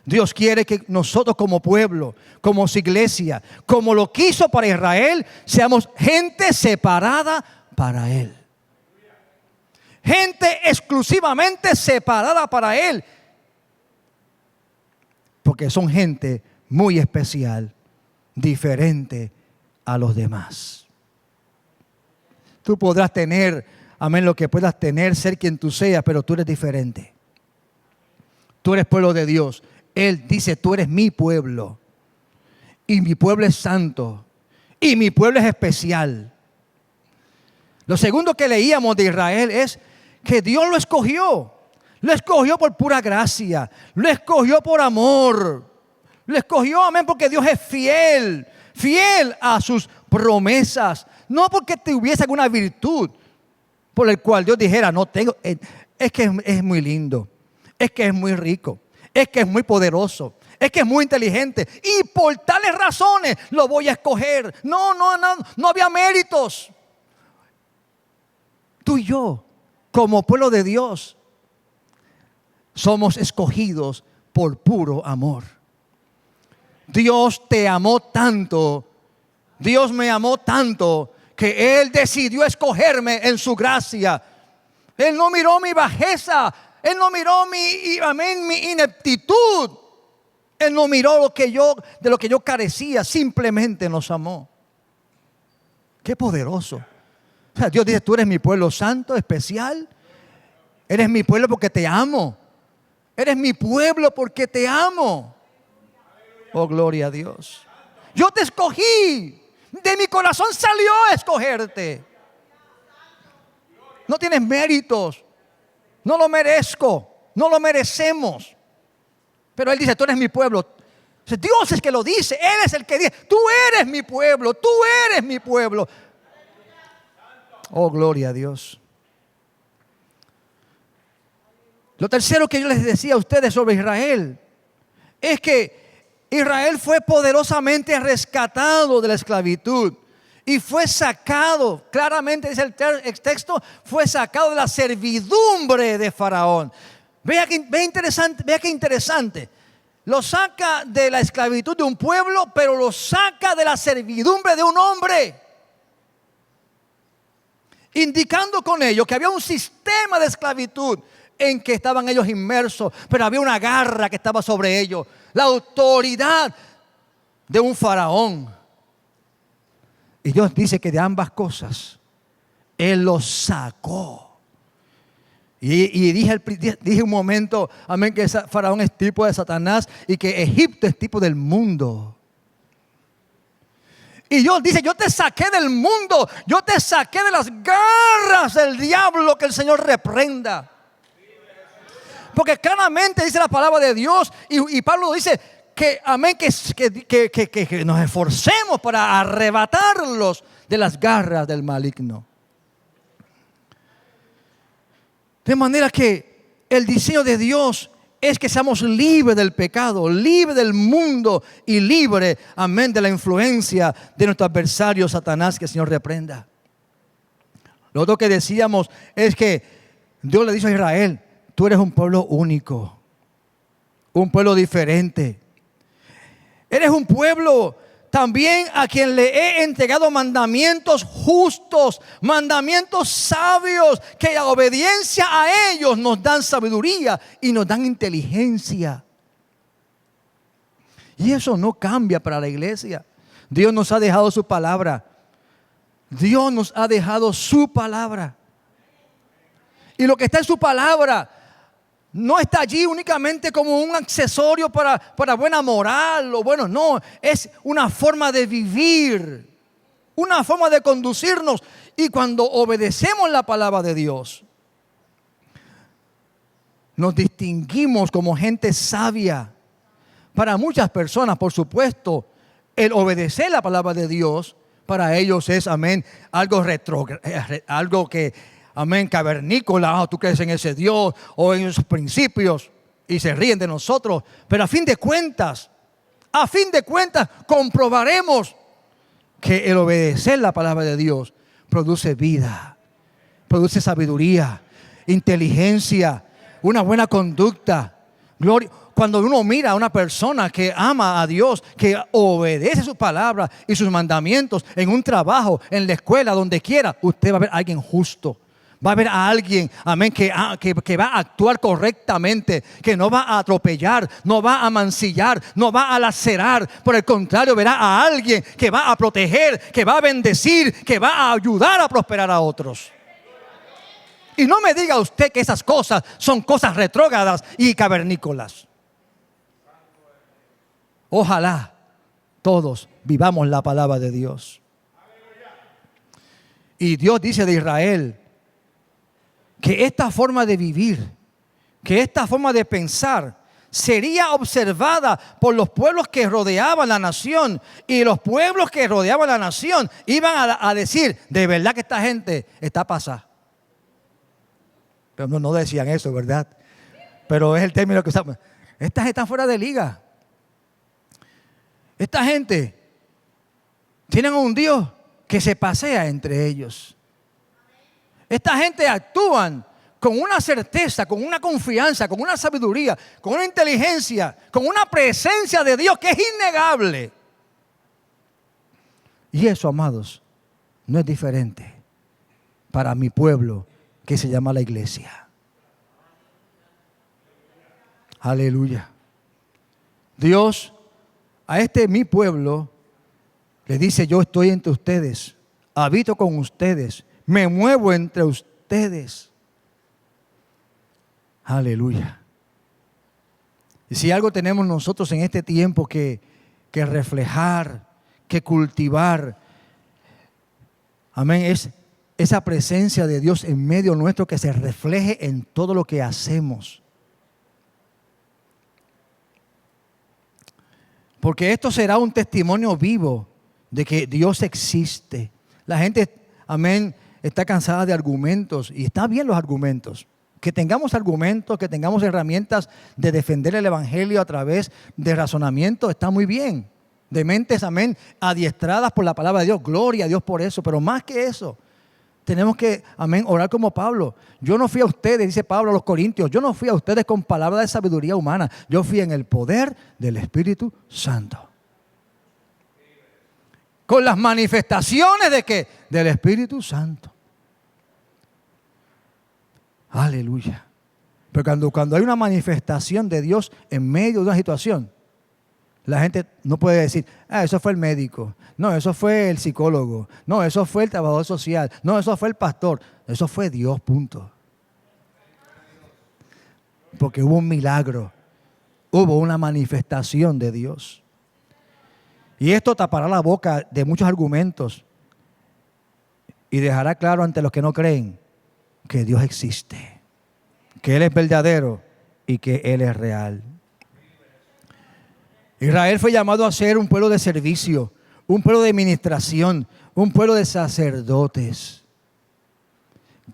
Dios quiere que nosotros como pueblo, como su iglesia, como lo quiso para Israel, seamos gente separada para Él. Gente exclusivamente separada para Él. Porque son gente muy especial, diferente a los demás. Tú podrás tener, amén, lo que puedas tener, ser quien tú seas, pero tú eres diferente. Tú eres pueblo de Dios. Él dice, tú eres mi pueblo. Y mi pueblo es santo. Y mi pueblo es especial. Lo segundo que leíamos de Israel es que Dios lo escogió. Lo escogió por pura gracia. Lo escogió por amor. Lo escogió, amén, porque Dios es fiel. Fiel a sus promesas. No porque tuviese alguna virtud por el cual Dios dijera, no tengo. Es que es muy lindo. Es que es muy rico. Es que es muy poderoso. Es que es muy inteligente. Y por tales razones lo voy a escoger. No había méritos. Tú y yo, como pueblo de Dios, somos escogidos por puro amor. Dios te amó tanto, Dios me amó tanto, que Él decidió escogerme en su gracia. Él no miró mi bajeza, Él no miró mi ineptitud, Él no miró de lo que yo carecía, simplemente nos amó. Qué poderoso. O sea, Dios dice, tú eres mi pueblo santo, especial. Eres mi pueblo porque te amo. Eres mi pueblo porque te amo. Oh, gloria a Dios. Yo te escogí. De mi corazón salió a escogerte. No tienes méritos. No lo merezco. No lo merecemos. Pero Él dice, tú eres mi pueblo. Dios es que lo dice. Él es el que dice, tú eres mi pueblo. Tú eres mi pueblo. Oh, gloria a Dios. Lo tercero que yo les decía a ustedes sobre Israel es que Israel fue poderosamente rescatado de la esclavitud y fue sacado, claramente dice el texto, fue sacado de la servidumbre de Faraón. Vea qué interesante. Lo saca de la esclavitud de un pueblo, pero lo saca de la servidumbre de un hombre. Indicando con ello que había un sistema de esclavitud en que estaban ellos inmersos, pero había una garra que estaba sobre ellos, la autoridad de un faraón. Y Dios dice que de ambas cosas Él los sacó. Y dije un momento, amén, que Faraón es tipo de Satanás y que Egipto es tipo del mundo. Y Dios dice, yo te saqué del mundo, yo te saqué de las garras del diablo, que el Señor reprenda. Porque claramente dice la palabra de Dios y Pablo dice que, amén, que nos esforcemos para arrebatarlos de las garras del maligno. De manera que el diseño de Dios es que seamos libres del pecado, libres del mundo y libres, amén, de la influencia de nuestro adversario Satanás, que el Señor reprenda. Lo otro que decíamos es que Dios le dice a Israel, tú eres un pueblo único, un pueblo diferente. Eres un pueblo también a quien le he entregado mandamientos justos, mandamientos sabios, que la obediencia a ellos nos dan sabiduría y nos dan inteligencia. Y eso no cambia para la iglesia. Dios nos ha dejado su palabra. Dios nos ha dejado su palabra. Y lo que está en su palabra no está allí únicamente como un accesorio para buena moral o bueno, no, es una forma de vivir, una forma de conducirnos. Y cuando obedecemos la palabra de Dios, nos distinguimos como gente sabia. Para muchas personas, por supuesto, el obedecer la palabra de Dios, para ellos es, amén, algo que, amén, cavernícola, tú crees en ese Dios o en esos principios y se ríen de nosotros. Pero a fin de cuentas, comprobaremos que el obedecer la palabra de Dios produce vida, produce sabiduría, inteligencia, una buena conducta, gloria. Cuando uno mira a una persona que ama a Dios, que obedece su palabra y sus mandamientos en un trabajo, en la escuela, donde quiera, usted va a ver a alguien justo. Va a haber a alguien, amén, que va a actuar correctamente, que no va a atropellar, no va a mancillar, no va a lacerar. Por el contrario, verá a alguien que va a proteger, que va a bendecir, que va a ayudar a prosperar a otros. Y no me diga usted que esas cosas son cosas retrógradas y cavernícolas. Ojalá todos vivamos la palabra de Dios. Y Dios dice de Israel que esta forma de vivir, que esta forma de pensar sería observada por los pueblos que rodeaban la nación. Y los pueblos que rodeaban la nación iban a decir, de verdad que esta gente está pasada. Pero no decían eso, ¿verdad? Pero es el término que usamos. Esta gente está fuera de liga. Esta gente tienen un Dios que se pasea entre ellos. Esta gente actúan con una certeza, con una confianza, con una sabiduría, con una inteligencia, con una presencia de Dios que es innegable. Y eso, amados, no es diferente para mi pueblo que se llama la iglesia. Aleluya. Dios a mi pueblo le dice, yo estoy entre ustedes, habito con ustedes, me muevo entre ustedes. Aleluya. Y si algo tenemos nosotros en este tiempo que reflejar, que cultivar, amén, es esa presencia de Dios en medio nuestro que se refleje en todo lo que hacemos. Porque esto será un testimonio vivo de que Dios existe. La gente, amén, está cansada de argumentos y está bien los argumentos. Que tengamos argumentos, que tengamos herramientas de defender el evangelio a través de razonamiento, está muy bien. De mentes, amén, adiestradas por la palabra de Dios. Gloria a Dios por eso. Pero más que eso, tenemos que, amén, orar como Pablo. Yo no fui a ustedes, dice Pablo a los Corintios, yo no fui a ustedes con palabras de sabiduría humana. Yo fui en el poder del Espíritu Santo. Con las manifestaciones de ¿qué? Del Espíritu Santo. Aleluya. Pero cuando hay una manifestación de Dios en medio de una situación, la gente no puede decir, eso fue el médico, no, eso fue el psicólogo, no, eso fue el trabajador social, no, eso fue el pastor, eso fue Dios, punto. Porque hubo un milagro, hubo una manifestación de Dios. Y esto tapará la boca de muchos argumentos y dejará claro ante los que no creen que Dios existe, que Él es verdadero y que Él es real. Israel fue llamado a ser un pueblo de servicio, un pueblo de ministración, un pueblo de sacerdotes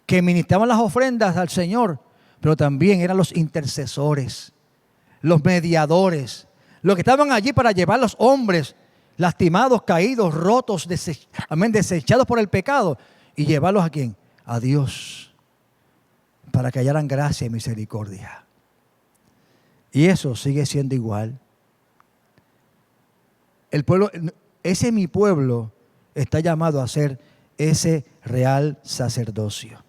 que ministraban las ofrendas al Señor, pero también eran los intercesores, los mediadores, los que estaban allí para llevar a los hombres lastimados, caídos, rotos, desechados por el pecado, y llevarlos ¿a quién? A Dios, para que hallaran gracia y misericordia. Y eso sigue siendo igual. El pueblo, ese mi pueblo, está llamado a ser ese real sacerdocio.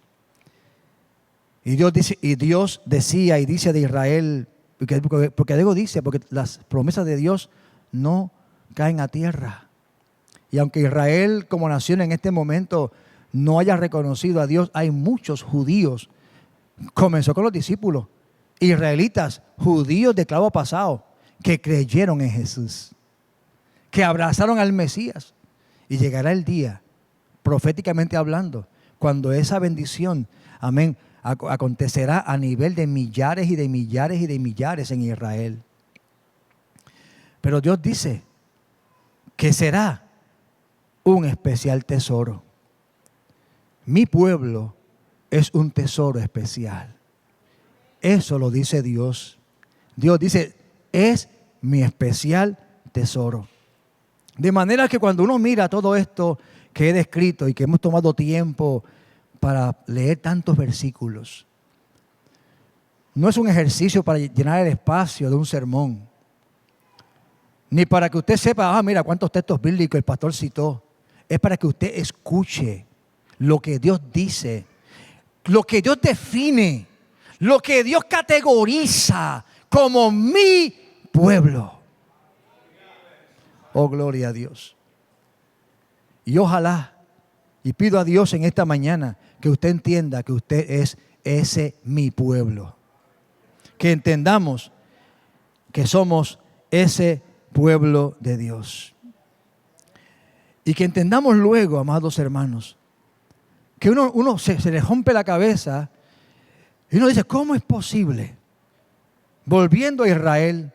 Y Dios decía y dice de Israel, porque digo dice, porque las promesas de Dios no caen a tierra. Y aunque Israel como nación en este momento no haya reconocido a Dios, hay muchos judíos. Comenzó con los discípulos, israelitas, judíos de clavo pasado, que creyeron en Jesús, que abrazaron al Mesías. Y llegará el día, proféticamente hablando, cuando esa bendición, amén, acontecerá a nivel de millares y de millares y de millares en Israel. Pero Dios dice que será un especial tesoro. Mi pueblo es un tesoro especial. Eso lo dice Dios. Dios dice, es mi especial tesoro. De manera que cuando uno mira todo esto que he descrito y que hemos tomado tiempo para leer tantos versículos, no es un ejercicio para llenar el espacio de un sermón, ni para que usted sepa, mira cuántos textos bíblicos el pastor citó. Es para que usted escuche lo que Dios dice, lo que Dios define, lo que Dios categoriza como mi pueblo. Oh, gloria a Dios. Y ojalá, y pido a Dios en esta mañana, que usted entienda que usted es ese mi pueblo. Que entendamos que somos ese pueblo de Dios. Y que entendamos luego, amados hermanos, que uno se le rompe la cabeza y uno dice, ¿cómo es posible? Volviendo a Israel,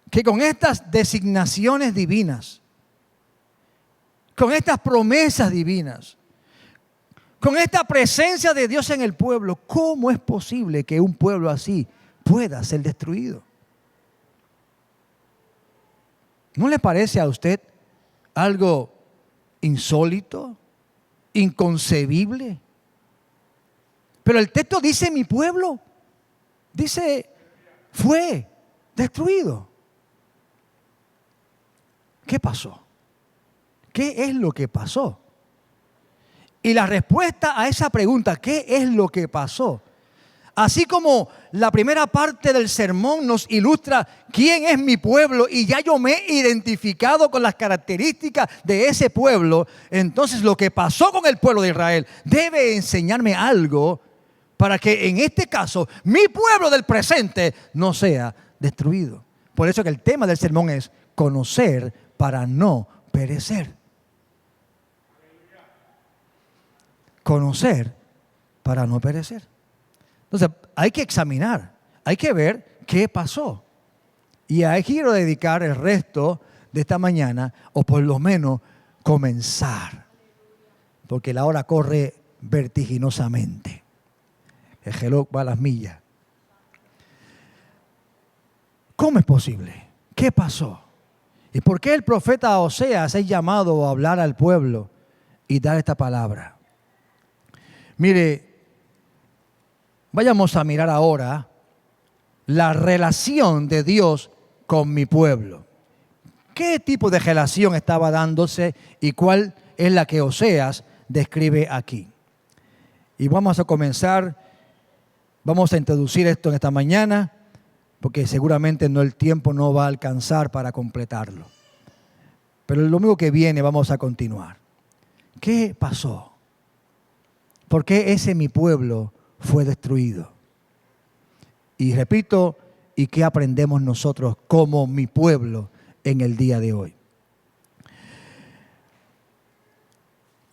que con estas designaciones divinas, con estas promesas divinas, con esta presencia de Dios en el pueblo, ¿cómo es posible que un pueblo así pueda ser destruido? ¿No le parece a usted algo insólito, inconcebible? Pero el texto dice mi pueblo, dice fue destruido. ¿Qué pasó? ¿Qué es lo que pasó? Y la respuesta a esa pregunta, ¿qué es lo que pasó? Así como la primera parte del sermón nos ilustra quién es mi pueblo y ya yo me he identificado con las características de ese pueblo, entonces lo que pasó con el pueblo de Israel debe enseñarme algo para que en este caso mi pueblo del presente no sea destruido. Por eso que el tema del sermón es conocer para no perecer. Conocer para no perecer. Entonces, hay que examinar, hay que ver qué pasó. Y ahí quiero dedicar el resto de esta mañana, o por lo menos comenzar, porque la hora corre vertiginosamente. El reloj va a las millas. ¿Cómo es posible? ¿Qué pasó? ¿Y por qué el profeta Oseas es llamado a hablar al pueblo y dar esta palabra? Mire, vayamos a mirar ahora la relación de Dios con mi pueblo. ¿Qué tipo de relación estaba dándose y cuál es la que Oseas describe aquí? Y vamos a comenzar, vamos a introducir esto en esta mañana, porque seguramente el tiempo no va a alcanzar para completarlo. Pero el domingo que viene vamos a continuar. ¿Qué pasó? ¿Por qué ese mi pueblo fue destruido? Y repito, ¿y qué aprendemos nosotros como mi pueblo en el día de hoy?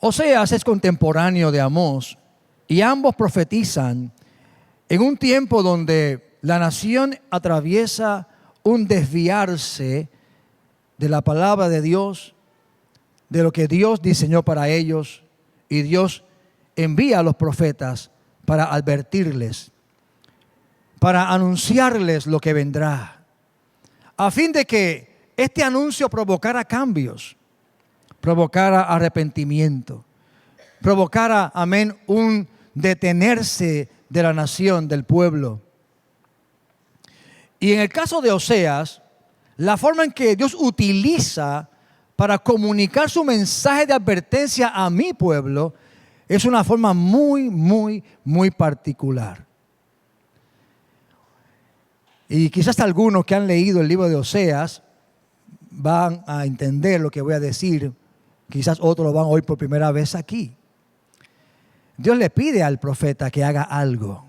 Oseas es contemporáneo de Amós y ambos profetizan en un tiempo donde la nación atraviesa un desviarse de la palabra de Dios, de lo que Dios diseñó para ellos, y Dios envía a los profetas para advertirles, para anunciarles lo que vendrá, a fin de que este anuncio provocara cambios, provocara arrepentimiento, provocara, amén, un detenerse de la nación, del pueblo. Y en el caso de Oseas, la forma en que Dios utiliza para comunicar su mensaje de advertencia a mi pueblo es una forma muy, muy, muy particular. Y quizás algunos que han leído el libro de Oseas van a entender lo que voy a decir. Quizás otros lo van a oír por primera vez aquí. Dios le pide al profeta que haga algo.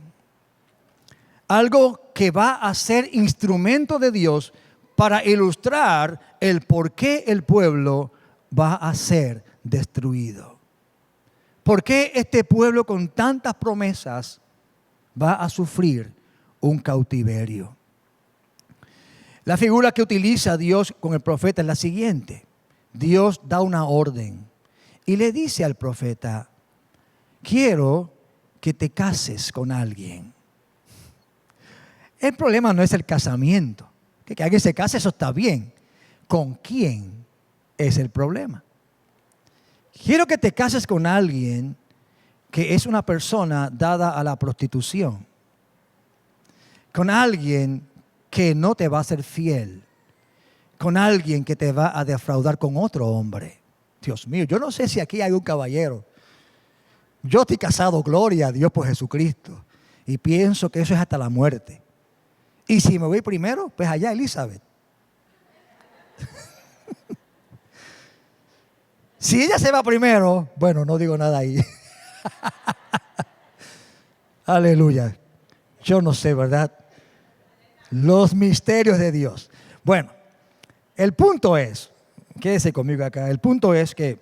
Algo que va a ser instrumento de Dios para ilustrar el por qué el pueblo va a ser destruido. ¿Por qué este pueblo con tantas promesas va a sufrir un cautiverio? La figura que utiliza Dios con el profeta es la siguiente. Dios da una orden y le dice al profeta: quiero que te cases con alguien. El problema no es el casamiento. Que alguien se case, eso está bien. ¿Con quién es el problema? Quiero que te cases con alguien que es una persona dada a la prostitución. Con alguien que no te va a ser fiel. Con alguien que te va a defraudar con otro hombre. Dios mío, yo no sé si aquí hay un caballero. Yo estoy casado, gloria a Dios por Jesucristo. Y pienso que eso es hasta la muerte. Y si me voy primero, pues allá Elizabeth. Si ella se va primero, bueno, no digo nada ahí. Aleluya. Yo no sé, ¿verdad? Los misterios de Dios. Bueno, el punto es, quédese conmigo acá, el punto es que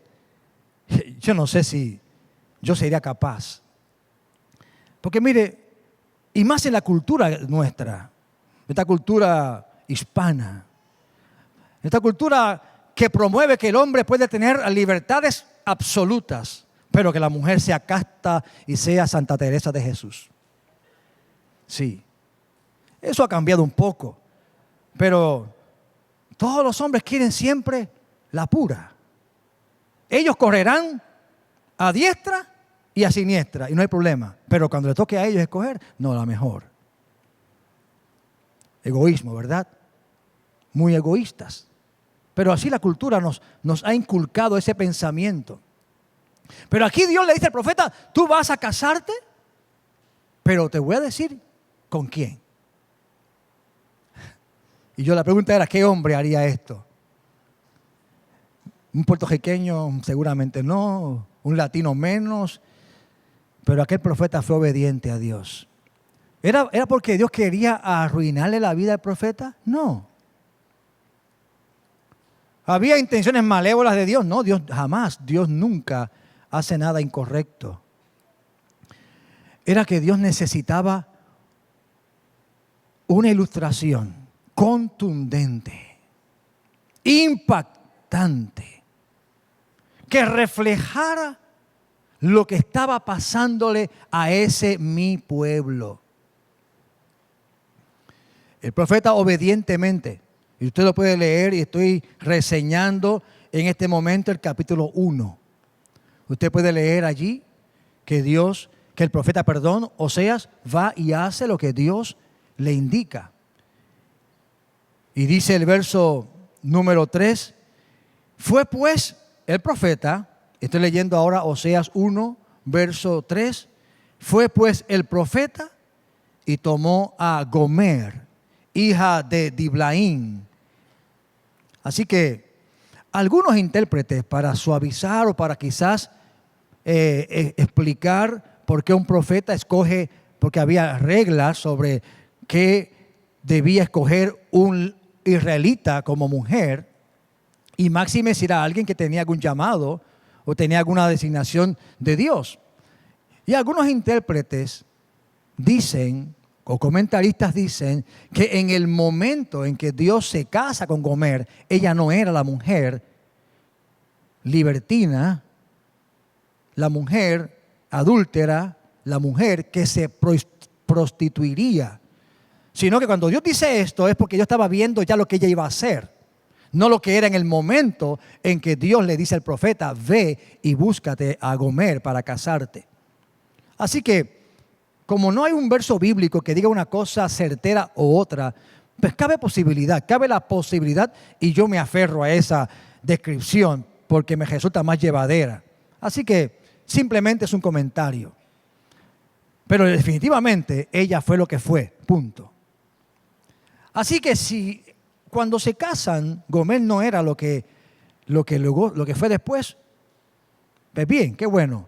yo no sé si yo sería capaz. Porque mire, y más en la cultura nuestra, esta cultura hispana, esta cultura que promueve que el hombre puede tener libertades absolutas, pero que la mujer sea casta y sea Santa Teresa de Jesús. Sí, eso ha cambiado un poco, pero todos los hombres quieren siempre la pura. Ellos correrán a diestra y a siniestra y no hay problema, pero cuando le toque a ellos escoger, no, la mejor. Egoísmo, ¿verdad? Muy egoístas. Pero así la cultura nos ha inculcado ese pensamiento. Pero aquí Dios le dice al profeta: tú vas a casarte, pero te voy a decir con quién. Y yo la pregunta era: ¿qué hombre haría esto? Un puertorriqueño seguramente no, un latino menos, pero aquel profeta fue obediente a Dios. ¿Era porque Dios quería arruinarle la vida al profeta? No. ¿Había intenciones malévolas de Dios? No, Dios jamás. Dios nunca hace nada incorrecto. Era que Dios necesitaba una ilustración contundente, impactante, que reflejara lo que estaba pasándole a ese mi pueblo. El profeta obedientemente, y usted lo puede leer, y estoy reseñando en este momento el capítulo 1. Usted puede leer allí que el profeta, Oseas, va y hace lo que Dios le indica. Y dice el verso número 3, fue pues el profeta, estoy leyendo ahora Oseas 1, verso 3, fue pues el profeta y tomó a Gomer, hija de Diblaim. Así que algunos intérpretes, para suavizar o para quizás explicar por qué un profeta escoge, porque había reglas sobre qué debía escoger un israelita como mujer, y máxime si era alguien que tenía algún llamado o tenía alguna designación de Dios. Y algunos intérpretes dicen, o comentaristas dicen, que en el momento en que Dios se casa con Gomer, ella no era la mujer libertina, la mujer adúltera, la mujer que se prostituiría, sino que cuando Dios dice esto es porque Dios estaba viendo ya lo que ella iba a hacer, no lo que era en el momento en que Dios le dice al profeta, ve y búscate a Gomer para casarte. Así que, como no hay un verso bíblico que diga una cosa certera o otra, pues cabe la posibilidad, y yo me aferro a esa descripción porque me resulta más llevadera. Así que simplemente es un comentario. Pero definitivamente ella fue lo que fue, punto. Así que si cuando se casan, Gomer no era lo que fue después, pues bien, qué bueno.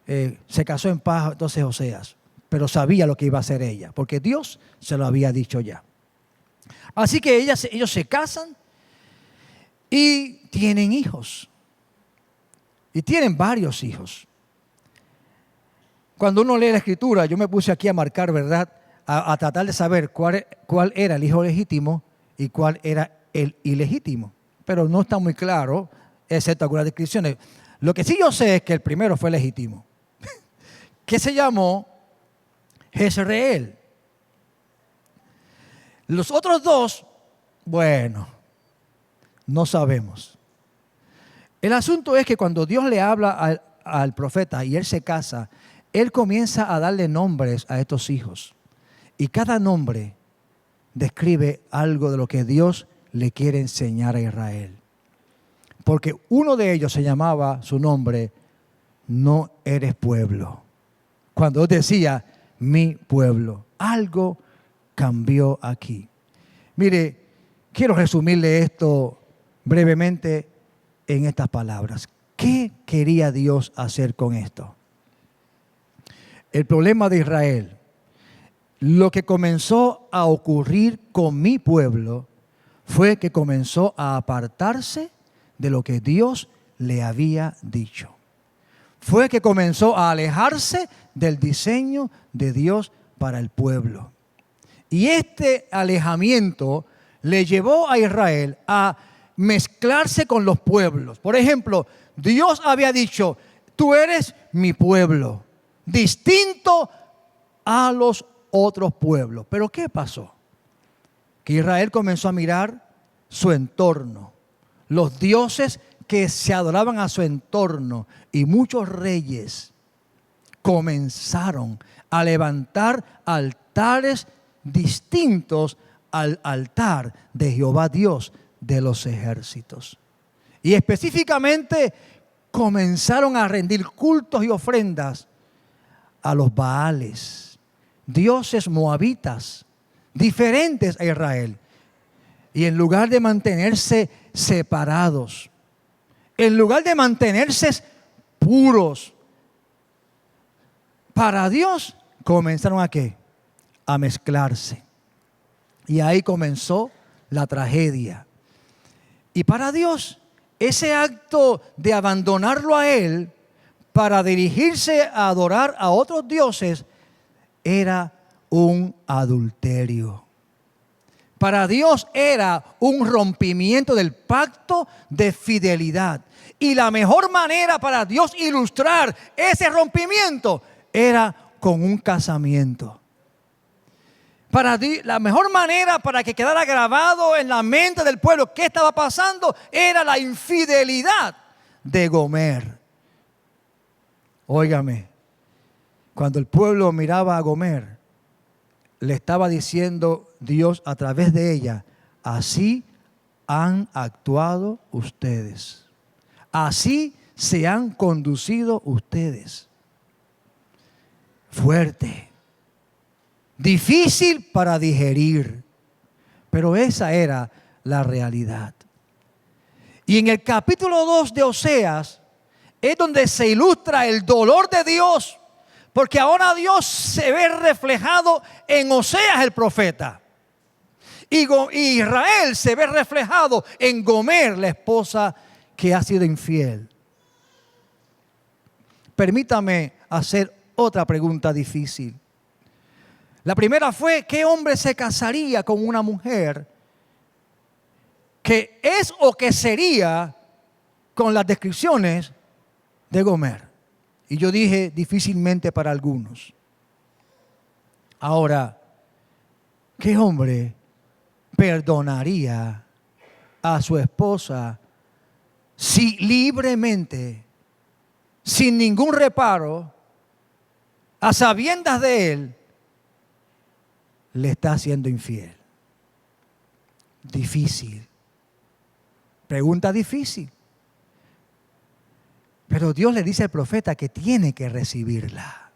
Se casó en paz entonces Oseas, pero sabía lo que iba a hacer ella, porque Dios se lo había dicho ya. Así que ellos se casan y tienen hijos. Y tienen varios hijos. Cuando uno lee la Escritura, yo me puse aquí a marcar, ¿verdad? A tratar de saber cuál era el hijo legítimo y cuál era el ilegítimo. Pero no está muy claro, excepto algunas descripciones. Lo que sí yo sé es que el primero fue legítimo, que se llamó Jezreel. Los otros dos, bueno, no sabemos. El asunto es que cuando Dios le habla al profeta y él se casa, él comienza a darle nombres a estos hijos. Y cada nombre describe algo de lo que Dios le quiere enseñar a Israel. Porque uno de ellos se llamaba, su nombre, no eres pueblo. Cuando decía, mi pueblo, algo cambió aquí. Mire, quiero resumirle esto brevemente en estas palabras. ¿Qué quería Dios hacer con esto? El problema de Israel, lo que comenzó a ocurrir con mi pueblo fue que comenzó a apartarse de lo que Dios le había dicho. Fue que comenzó a alejarse del diseño de Dios para el pueblo. Y este alejamiento le llevó a Israel a mezclarse con los pueblos. Por ejemplo, Dios había dicho, tú eres mi pueblo, distinto a los otros pueblos. Pero ¿qué pasó? Que Israel comenzó a mirar su entorno, los dioses que se adoraban a su entorno, y muchos reyes comenzaron a levantar altares distintos al altar de Jehová Dios de los ejércitos. Y específicamente comenzaron a rendir cultos y ofrendas a los Baales, dioses moabitas, diferentes a Israel. Y en lugar de mantenerse separados, en lugar de mantenerse puros para Dios, comenzaron ¿a qué? A mezclarse. Y ahí comenzó la tragedia. Y para Dios, ese acto de abandonarlo a Él para dirigirse a adorar a otros dioses era un adulterio. Para Dios era un rompimiento del pacto de fidelidad. Y la mejor manera para Dios ilustrar ese rompimiento era con un casamiento. La mejor manera para que quedara grabado en la mente del pueblo qué estaba pasando era la infidelidad de Gomer. Óigame, cuando el pueblo miraba a Gomer, le estaba diciendo Dios a través de ella: así han actuado ustedes, así se han conducido ustedes. Fuerte, difícil para digerir, pero esa era la realidad. Y en el capítulo 2 de Oseas es donde se ilustra el dolor de Dios, porque ahora Dios se ve reflejado en Oseas el profeta. Y Israel se ve reflejado en Gomer, la esposa que ha sido infiel. Permítame hacer otra pregunta difícil. La primera fue: ¿qué hombre se casaría con una mujer que es o que sería con las descripciones de Gomer? Y yo dije: difícilmente para algunos. Ahora, ¿qué hombre perdonaría a su esposa si libremente, sin ningún reparo, a sabiendas de él, le está siendo infiel? Difícil. Pregunta difícil. Pero Dios le dice al profeta que tiene que recibirla,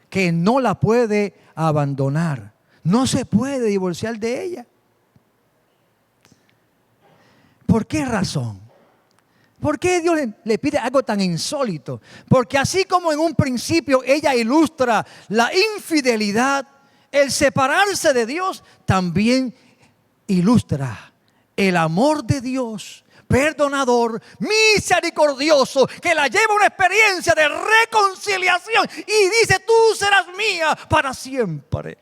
que no la puede abandonar, no se puede divorciar de ella. ¿Por qué razón? ¿Por qué Dios le pide algo tan insólito? Porque así como en un principio ella ilustra la infidelidad, el separarse de Dios, también ilustra el amor de Dios, perdonador, misericordioso, que la lleva a una experiencia de reconciliación y dice: tú serás mía para siempre.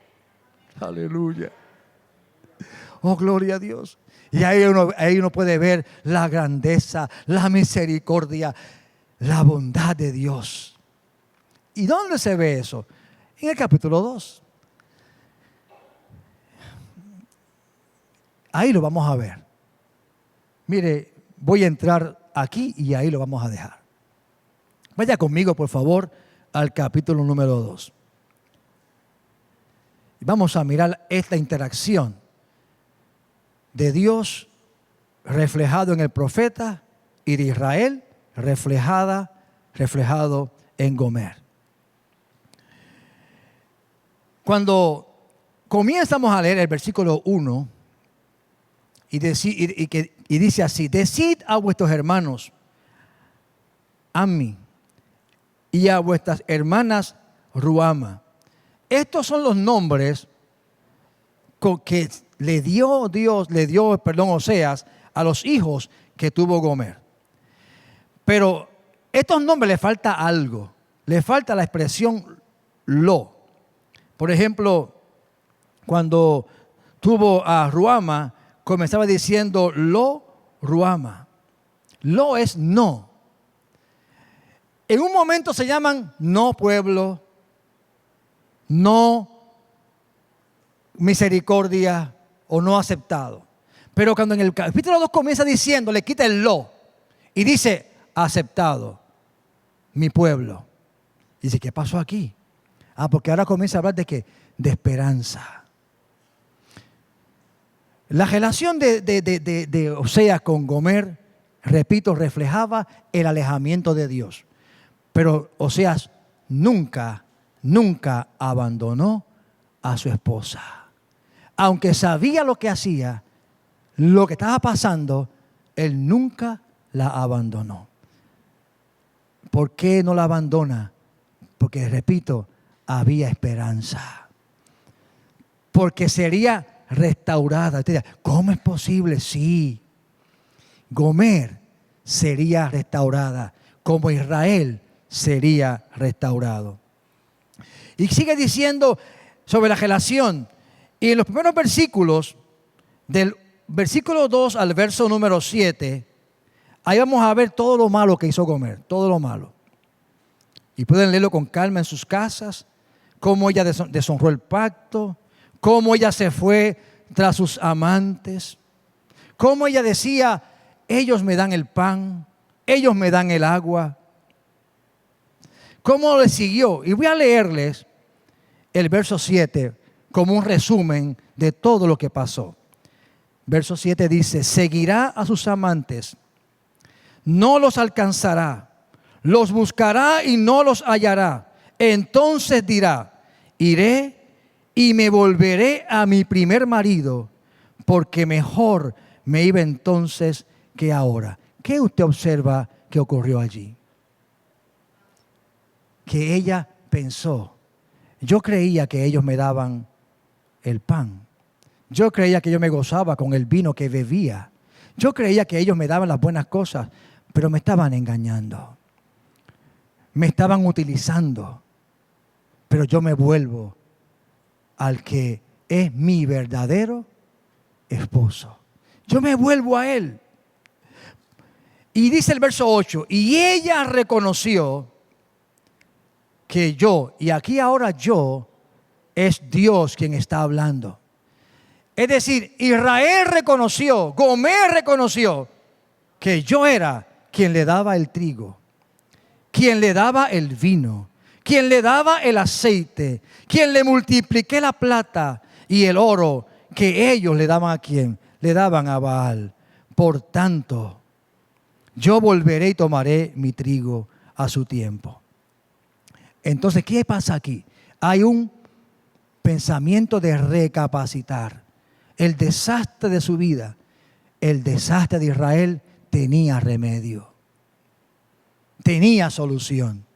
Aleluya. Oh, gloria a Dios. Y ahí uno puede ver la grandeza, la misericordia, la bondad de Dios. ¿Y dónde se ve eso? En el capítulo 2. Ahí lo vamos a ver. Mire, voy a entrar aquí y ahí lo vamos a dejar. Vaya conmigo, por favor, al capítulo número 2. Vamos a mirar esta interacción de Dios reflejado en el profeta y de Israel reflejado en Gomer. Cuando comenzamos a leer el versículo 1 y dice así: decid a vuestros hermanos, a mí y a vuestras hermanas Ruama. Estos son los nombres que le dio Oseas a los hijos que tuvo Gomer. Pero estos nombres le falta algo. Le falta la expresión lo. Por ejemplo, cuando tuvo a Ruama, comenzaba diciendo lo Ruama. Lo es no. En un momento se llaman no pueblo, no misericordia o no aceptado. Pero cuando en el capítulo 2 comienza diciendo, le quita el lo y dice aceptado, mi pueblo. Dice, ¿qué pasó aquí? Porque ahora comienza a hablar de ¿qué? De esperanza. La relación de Oseas con Gomer, repito, reflejaba el alejamiento de Dios. Pero Oseas nunca abandonó a su esposa. Aunque sabía lo que hacía, lo que estaba pasando, él nunca la abandonó. ¿Por qué no la abandona? Porque, repito, había esperanza. Porque sería restaurada. Usted dirá, ¿cómo es posible? Sí. Gomer sería restaurada, como Israel sería restaurado. Y sigue diciendo sobre la relación. Y en los primeros versículos, del versículo 2 al verso número 7, Ahí vamos a ver todo lo malo que hizo Gomer, todo lo malo. Y pueden leerlo con calma en sus casas, cómo ella deshonró el pacto, cómo ella se fue tras sus amantes, cómo ella decía, ellos me dan el pan, ellos me dan el agua. ¿Cómo le siguió? Y voy a leerles el verso 7 como un resumen de todo lo que pasó. Verso 7 dice, seguirá a sus amantes, no los alcanzará, los buscará y no los hallará. Entonces dirá, iré y me volveré a mi primer marido, porque mejor me iba entonces que ahora. ¿Qué usted observa que ocurrió allí? Que ella pensó, yo creía que ellos me daban el pan. Yo creía que yo me gozaba con el vino que bebía. Yo creía que ellos me daban las buenas cosas, pero me estaban engañando. Me estaban utilizando. Pero yo me vuelvo al que es mi verdadero esposo. Yo me vuelvo a él. Y dice el verso 8, y ella reconoció que yo, y aquí ahora yo, es Dios quien está hablando. Es decir, Israel reconoció, Gomer reconoció que yo era quien le daba el trigo, quien le daba el vino, quien le daba el aceite, quien le multipliqué la plata y el oro que ellos le daban a quién, le daban a Baal. Por tanto, yo volveré y tomaré mi trigo a su tiempo. Entonces, ¿qué pasa aquí? Hay un pensamiento de recapacitar. El desastre de su vida, el desastre de Israel tenía remedio, tenía solución.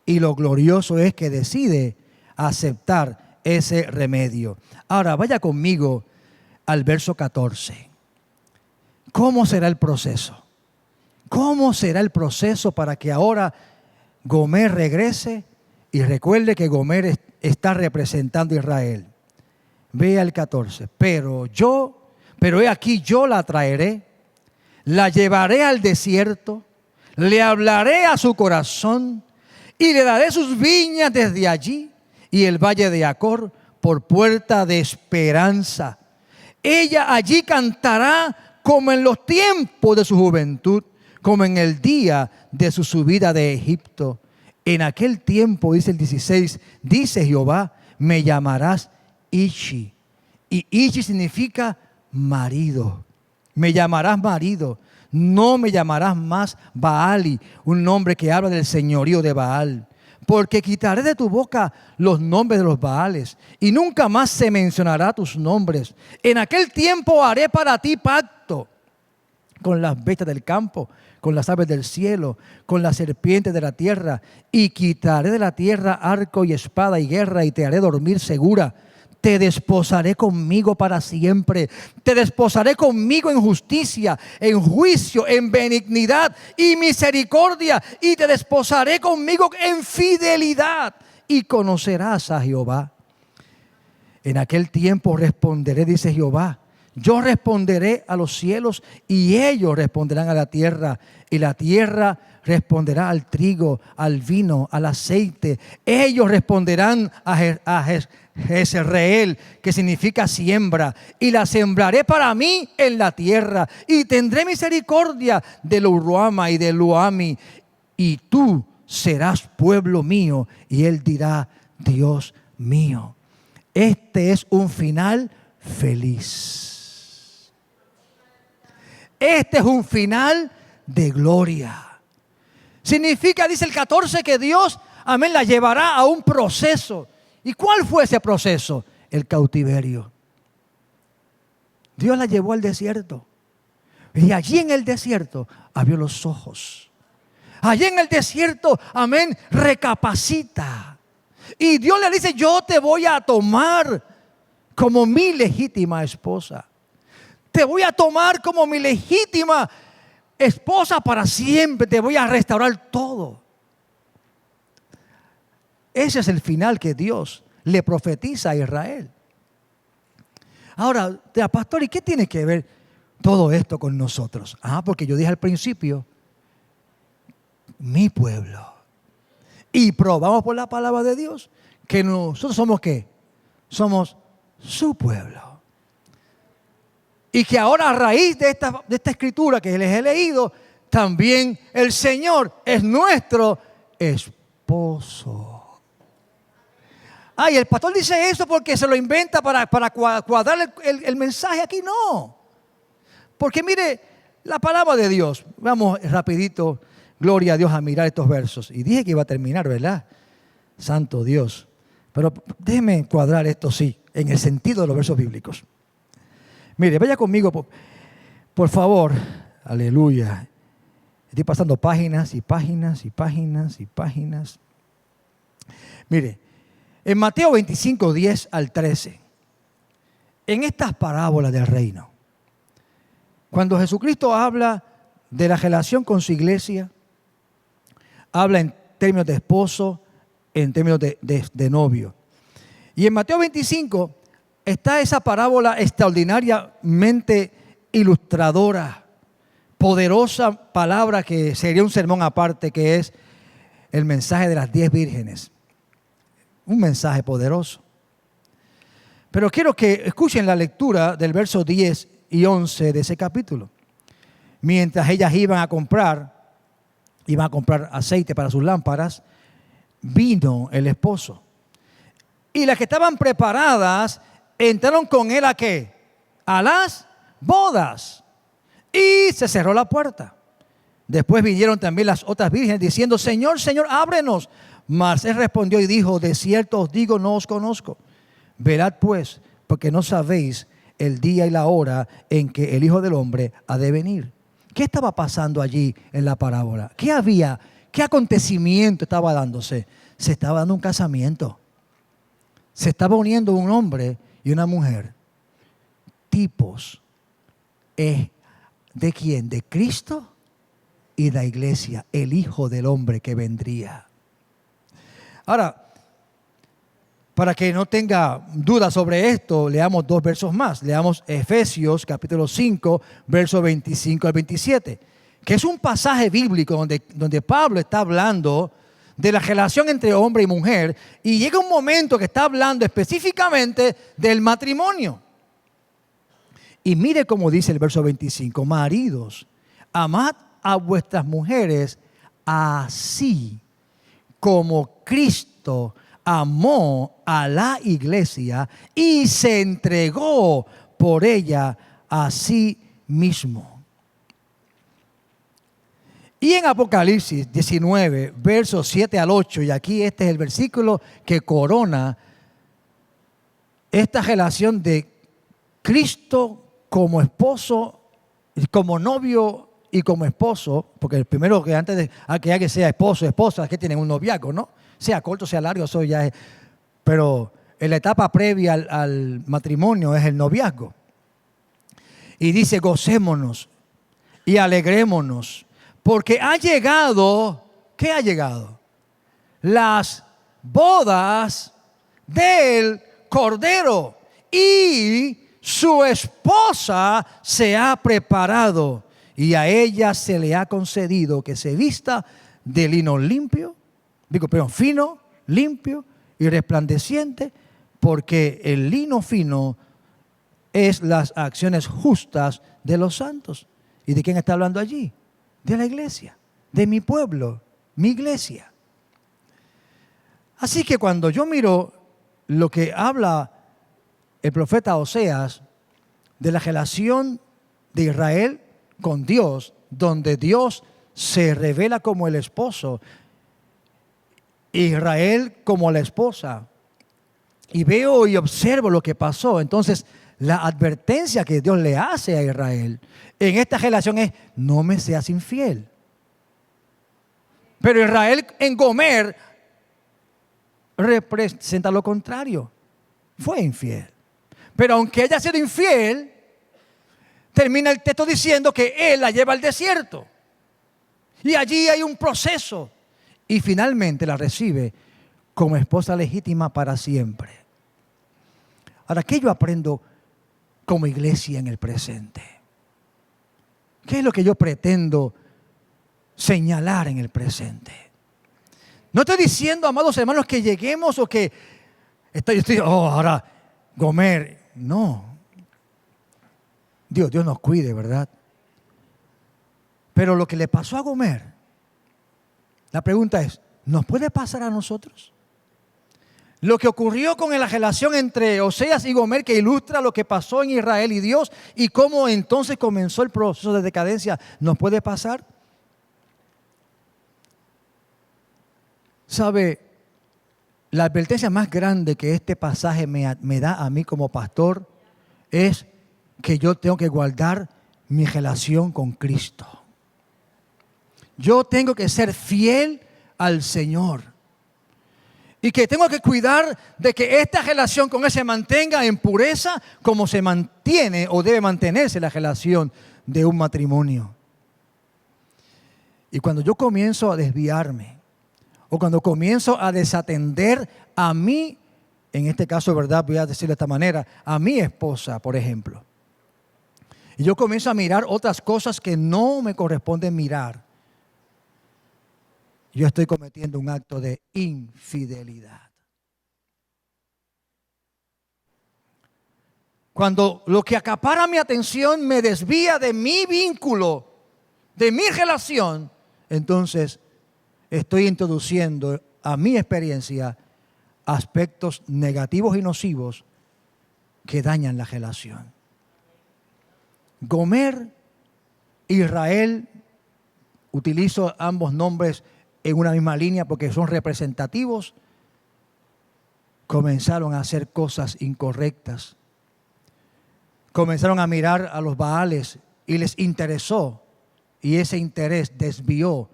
Y lo glorioso es que decide aceptar ese remedio. Ahora, vaya conmigo al verso 14. ¿Cómo será el proceso? ¿Cómo será el proceso para que ahora Gomer regrese? Y recuerde que Gomer está representando a Israel. Vea el 14. Pero he aquí yo la traeré, la llevaré al desierto, le hablaré a su corazón y le daré sus viñas desde allí y el valle de Acor por puerta de esperanza. Ella allí cantará como en los tiempos de su juventud, como en el día de su subida de Egipto. En aquel tiempo, dice el 16, dice Jehová, me llamarás Ishi. Y Ishi significa marido. Me llamarás marido. No me llamarás más Baali, un nombre que habla del señorío de Baal. Porque quitaré de tu boca los nombres de los Baales y nunca más se mencionará tus nombres. En aquel tiempo haré para ti pacto con las bestias del campo, con las aves del cielo, con las serpientes de la tierra, y quitaré de la tierra arco y espada y guerra, y te haré dormir segura. Te desposaré conmigo para siempre. Te desposaré conmigo en justicia, en juicio, en benignidad y misericordia, y te desposaré conmigo en fidelidad, y conocerás a Jehová. En aquel tiempo responderé, dice Jehová. Yo responderé a los cielos y ellos responderán a la tierra, y la tierra responderá al trigo, al vino, al aceite. Ellos responderán a Jezreel, que significa siembra, y la sembraré para mí en la tierra, y tendré misericordia de Lo-ruama y de Lo-ami, y tú serás pueblo mío, y él dirá, Dios mío. Este es un final feliz. Este es un final de gloria. Significa, dice el 14, que Dios, amén, la llevará a un proceso. ¿Y cuál fue ese proceso? El cautiverio. Dios la llevó al desierto. Y allí en el desierto abrió los ojos. Allí en el desierto, amén, recapacita. Y Dios le dice, yo te voy a tomar como mi legítima esposa. Te voy a tomar como mi legítima esposa para siempre. Te voy a restaurar todo. Ese es el final que Dios le profetiza a Israel. Ahora, pastor, ¿y qué tiene que ver todo esto con nosotros? Porque yo dije al principio, mi pueblo. Y probamos por la palabra de Dios que nosotros somos ¿qué? Somos su pueblo. Y que ahora a raíz de esta escritura que les he leído, también el Señor es nuestro esposo. Y el pastor dice eso porque se lo inventa para cuadrar el mensaje aquí. No. Porque mire, la palabra de Dios. Vamos rapidito, gloria a Dios, a mirar estos versos. Y dije que iba a terminar, ¿verdad? Santo Dios. Pero déjeme cuadrar esto, sí, en el sentido de los versos bíblicos. Mire, vaya conmigo, por favor. Aleluya. Estoy pasando páginas y páginas y páginas y páginas. Mire, en Mateo 25, 10 al 13, en estas parábolas del reino, cuando Jesucristo habla de la relación con su iglesia, habla en términos de esposo, en términos de novio. Y en Mateo 25 está esa parábola extraordinariamente ilustradora, poderosa palabra que sería un sermón aparte, que es el mensaje de las 10 vírgenes. Un mensaje poderoso. Pero quiero que escuchen la lectura del verso 10 y 11 de ese capítulo. Mientras ellas iban a comprar aceite para sus lámparas, vino el esposo. Y las que estaban preparadas entraron con él ¿a qué? A las bodas. Y se cerró la puerta. Después vinieron también las otras vírgenes diciendo, Señor, Señor, ábrenos. Mas él respondió y dijo, de cierto os digo, no os conozco. Velad pues, porque no sabéis el día y la hora en que el Hijo del Hombre ha de venir. ¿Qué estaba pasando allí en la parábola? ¿Qué había? ¿Qué acontecimiento estaba dándose? Se estaba dando un casamiento. Se estaba uniendo un hombre y una mujer. Tipos. ¿De quién? De Cristo y de la iglesia, el Hijo del Hombre que vendría. Ahora, para que no tenga dudas sobre esto, leamos 2 versos más. Leamos Efesios capítulo 5, versos 25 al 27, que es un pasaje bíblico donde Pablo está hablando de la relación entre hombre y mujer, y llega un momento que está hablando específicamente del matrimonio. Y mire cómo dice el verso 25, maridos, amad a vuestras mujeres así como Cristo amó a la iglesia y se entregó por ella a sí mismo. Y en Apocalipsis 19, versos 7 al 8, y aquí este es el versículo que corona esta relación de Cristo como esposo, como novio y como esposo, porque el primero que antes de que alguien sea esposo, esposa, es que tienen un noviazgo, ¿no? Sea corto, sea largo, eso ya es. Pero en la etapa previa al matrimonio es el noviazgo. Y dice, gocémonos y alegrémonos, porque ha llegado, ¿qué ha llegado? Las bodas del Cordero y su esposa se ha preparado y a ella se le ha concedido que se vista de lino fino, limpio y resplandeciente, porque el lino fino es las acciones justas de los santos. ¿Y de quién está hablando allí? De la iglesia, de mi pueblo, mi iglesia. Así que cuando yo miro lo que habla el profeta Oseas de la relación de Israel con Dios, donde Dios se revela como el esposo, Israel como la esposa, y veo y observo lo que pasó, entonces la advertencia que Dios le hace a Israel en esta relación es, no me seas infiel. Pero Israel en Gomer representa lo contrario, fue infiel. Pero aunque ella ha sido infiel, termina el texto diciendo que él la lleva al desierto. Y allí hay un proceso. Y finalmente la recibe como esposa legítima para siempre. Ahora, ¿qué yo aprendo como iglesia en el presente? ¿Qué es lo que yo pretendo señalar en el presente? No estoy diciendo, amados hermanos, que lleguemos o que ahora Gomer. No. Dios nos cuide, ¿verdad? Pero lo que le pasó a Gomer, la pregunta es, ¿nos puede pasar a nosotros? Lo que ocurrió con la relación entre Oseas y Gomer, que ilustra lo que pasó en Israel y Dios, y cómo entonces comenzó el proceso de decadencia, ¿nos puede pasar? ¿Sabe? La advertencia más grande que este pasaje me da a mí como pastor es que yo tengo que guardar mi relación con Cristo. Yo tengo que ser fiel al Señor. Y que tengo que cuidar de que esta relación con Él se mantenga en pureza como se mantiene o debe mantenerse la relación de un matrimonio. Y cuando yo comienzo a desviarme, o cuando comienzo a desatender a mí, en este caso, ¿verdad? Voy a decirlo de esta manera, a mi esposa, por ejemplo. Y yo comienzo a mirar otras cosas que no me corresponden mirar. Yo estoy cometiendo un acto de infidelidad. Cuando lo que acapara mi atención me desvía de mi vínculo, de mi relación, entonces estoy introduciendo a mi experiencia aspectos negativos y nocivos que dañan la relación. Gomer, Israel, utilizo ambos nombres en una misma línea porque son representativos, comenzaron a hacer cosas incorrectas. Comenzaron a mirar a los Baales y les interesó, y ese interés desvió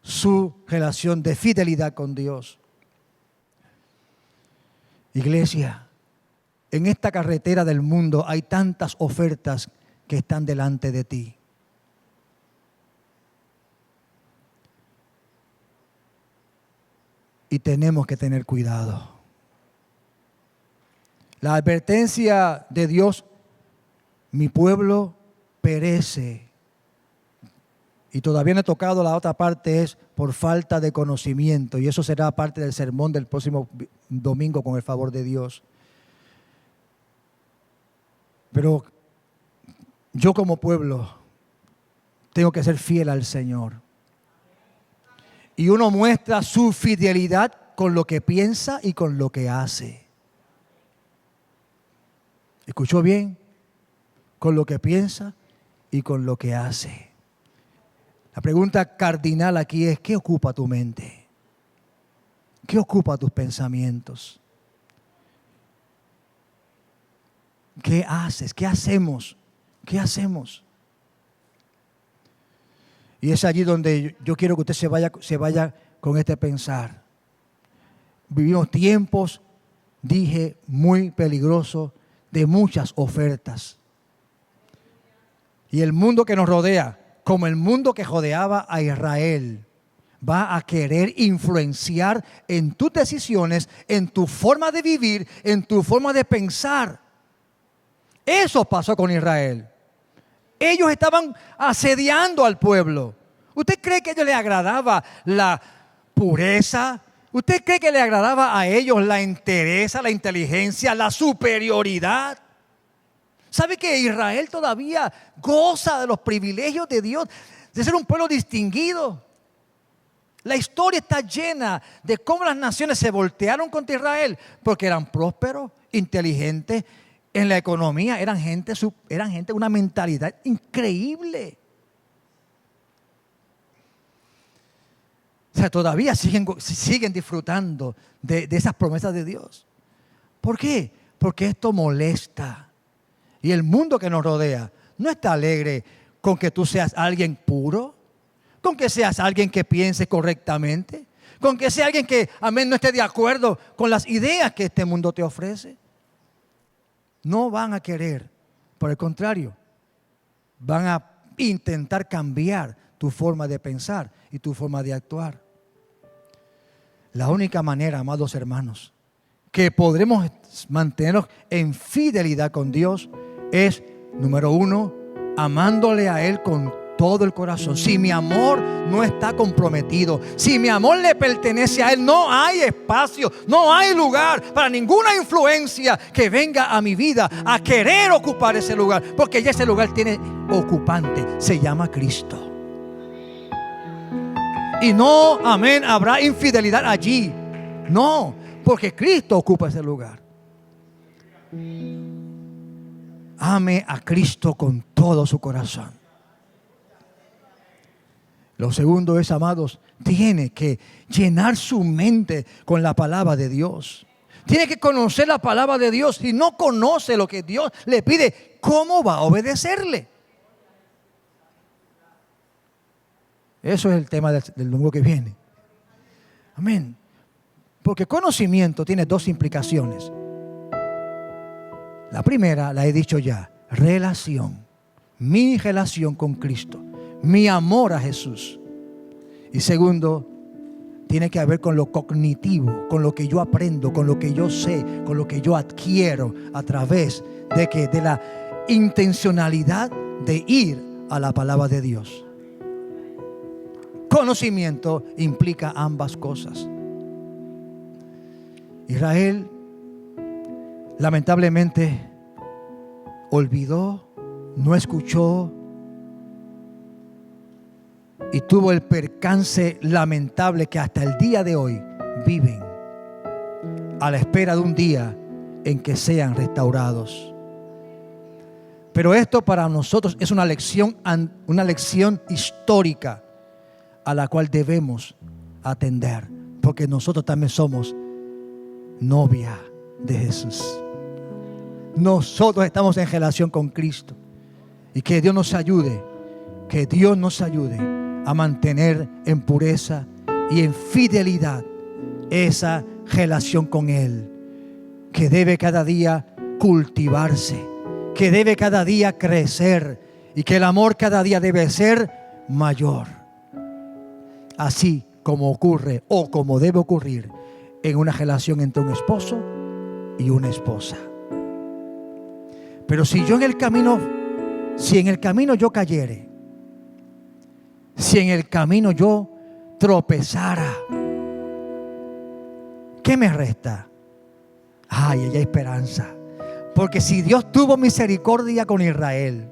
su relación de fidelidad con Dios. Iglesia, en esta carretera del mundo hay tantas ofertas que están delante de ti. Y tenemos que tener cuidado. La advertencia de Dios, mi pueblo perece. Y todavía no he tocado la otra parte, es por falta de conocimiento. Y eso será parte del sermón del próximo domingo con el favor de Dios. Pero yo como pueblo tengo que ser fiel al Señor. Y uno muestra su fidelidad con lo que piensa y con lo que hace. ¿Escuchó bien? Con lo que piensa y con lo que hace. La pregunta cardinal aquí es, ¿qué ocupa tu mente? ¿Qué ocupa tus pensamientos? ¿Qué haces? ¿Qué hacemos? ¿Qué hacemos? Y es allí donde yo quiero que usted se vaya con este pensar. Vivimos tiempos, dije, muy peligrosos, de muchas ofertas. Y el mundo que nos rodea, como el mundo que rodeaba a Israel, va a querer influenciar en tus decisiones, en tu forma de vivir, en tu forma de pensar. Eso pasó con Israel. Ellos estaban asediando al pueblo. ¿Usted cree que a ellos les agradaba la pureza? ¿Usted cree que les agradaba a ellos la entereza, la inteligencia, la superioridad? ¿Sabe que Israel todavía goza de los privilegios de Dios, de ser un pueblo distinguido? La historia está llena de cómo las naciones se voltearon contra Israel porque eran prósperos, inteligentes, en la economía eran gente de una mentalidad increíble. O sea, todavía siguen disfrutando de esas promesas de Dios. ¿Por qué? Porque esto molesta. Y el mundo que nos rodea no está alegre con que tú seas alguien puro, con que seas alguien que piense correctamente, con que sea alguien que, amén, no esté de acuerdo con las ideas que este mundo te ofrece. No van a querer, por el contrario, van a intentar cambiar tu forma de pensar y tu forma de actuar. La única manera, amados hermanos, que podremos mantenernos en fidelidad con Dios es, número uno, amándole a Él con todo el corazón, si mi amor no está comprometido, si mi amor le pertenece a Él, no hay espacio, no hay lugar para ninguna influencia que venga a mi vida a querer ocupar ese lugar, porque ya ese lugar tiene ocupante, se llama Cristo. Y no, amén, habrá infidelidad allí. No, porque Cristo ocupa ese lugar. Ame a Cristo con todo su corazón. Lo segundo es, amados, tiene que llenar su mente con la palabra de Dios. Tiene que conocer la palabra de Dios. Si no conoce lo que Dios le pide, ¿cómo va a obedecerle? Eso es el tema del domingo que viene. Amén. Porque conocimiento tiene dos implicaciones. La primera, la he dicho ya, relación. Mi relación con Cristo. Mi amor a Jesús. Y segundo, tiene que ver con lo cognitivo, con lo que yo aprendo, con lo que yo sé, con lo que yo adquiero a través de la intencionalidad de ir a la palabra de Dios. Conocimiento implica ambas cosas. Israel lamentablemente olvidó, no escuchó y tuvo el percance lamentable que hasta el día de hoy viven a la espera de un día en que sean restaurados. Pero esto para nosotros es una lección histórica a la cual debemos atender, porque nosotros también somos novia de Jesús. Nosotros estamos en relación con Cristo. Y que Dios nos ayude, a mantener en pureza y en fidelidad esa relación con Él, que debe cada día cultivarse, que debe cada día crecer y que el amor cada día debe ser mayor. Así como ocurre o como debe ocurrir en una relación entre un esposo y una esposa. Pero si en el camino yo cayere, si en el camino yo tropezara, ¿qué me resta? Ay, hay esperanza. Porque si Dios tuvo misericordia con Israel,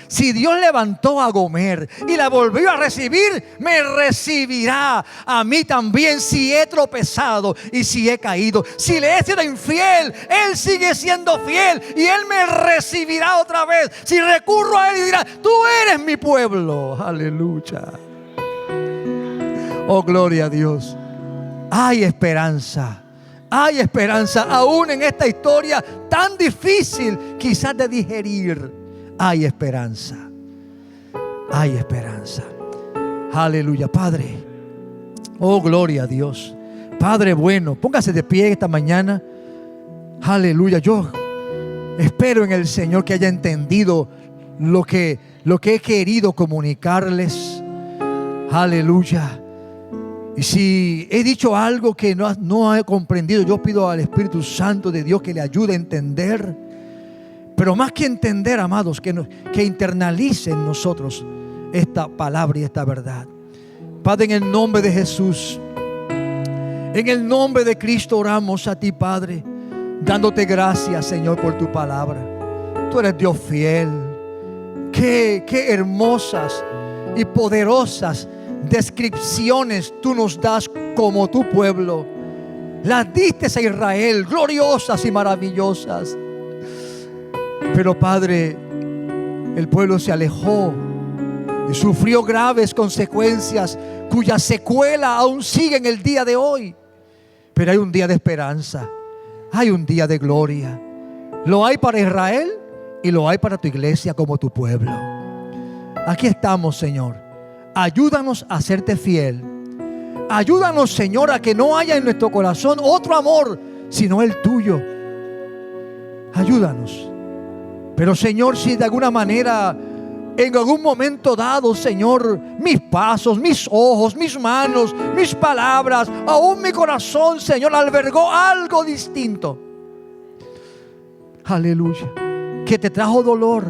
si Dios levantó a Gomer y la volvió a recibir, me recibirá a mí también si he tropezado y si he caído. Si le he sido infiel, Él sigue siendo fiel y Él me recibirá otra vez. Si recurro a Él y dirá, tú eres mi pueblo. Aleluya. Oh, gloria a Dios. Hay esperanza. Hay esperanza aún en esta historia tan difícil quizás de digerir. Hay esperanza. Hay esperanza. Aleluya, Padre. Oh, gloria a Dios. Padre bueno, póngase de pie esta mañana. Aleluya. Yo espero en el Señor que haya entendido lo que he querido comunicarles. Aleluya. Y si he dicho algo que no he comprendido, yo pido al Espíritu Santo de Dios que le ayude a entender. Pero más que entender, amados, que internalicen en nosotros esta palabra y esta verdad. Padre, en el nombre de Jesús, en el nombre de Cristo oramos a ti, Padre, dándote gracias, Señor, por tu palabra. Tú eres Dios fiel. Qué hermosas y poderosas descripciones tú nos das como tu pueblo. Las diste a Israel, gloriosas y maravillosas. Pero, Padre, el pueblo se alejó y sufrió graves consecuencias cuya secuela aún sigue en el día de hoy. Pero hay un día de esperanza, hay un día de gloria. Lo hay para Israel y lo hay para tu iglesia como tu pueblo. Aquí estamos, Señor. Ayúdanos a serte fiel. Ayúdanos, Señor, a que no haya en nuestro corazón otro amor sino el tuyo. Ayúdanos. Pero, Señor, si de alguna manera, en algún momento dado, Señor, mis pasos, mis ojos, mis manos, mis palabras, aún mi corazón, Señor, albergó algo distinto. Aleluya. Que te trajo dolor.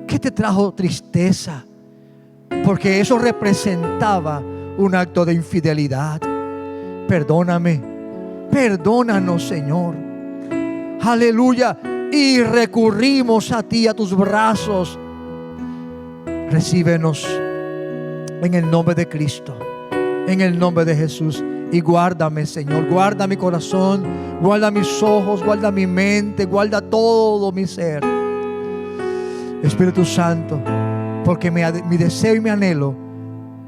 ¿Qué te trajo tristeza? Porque eso representaba un acto de infidelidad. Perdóname, perdónanos, Señor. Aleluya. Y recurrimos a ti, a tus brazos. Recíbenos en el nombre de Cristo, en el nombre de Jesús. Y guárdame, Señor, guarda mi corazón, guarda mis ojos, guarda mi mente, guarda todo mi ser. Espíritu Santo, porque mi deseo y mi anhelo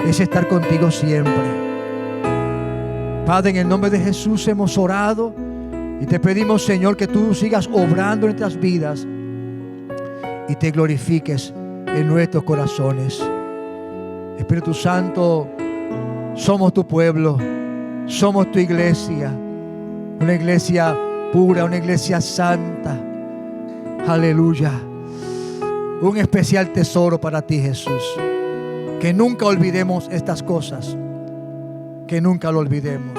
es estar contigo siempre. Padre, en el nombre de Jesús hemos orado y te pedimos, Señor, que tú sigas obrando en nuestras vidas y te glorifiques en nuestros corazones. Espíritu Santo, somos tu pueblo, somos tu iglesia, una iglesia pura, una iglesia santa. Aleluya. Un especial tesoro para ti, Jesús. Que nunca olvidemos estas cosas, que nunca lo olvidemos.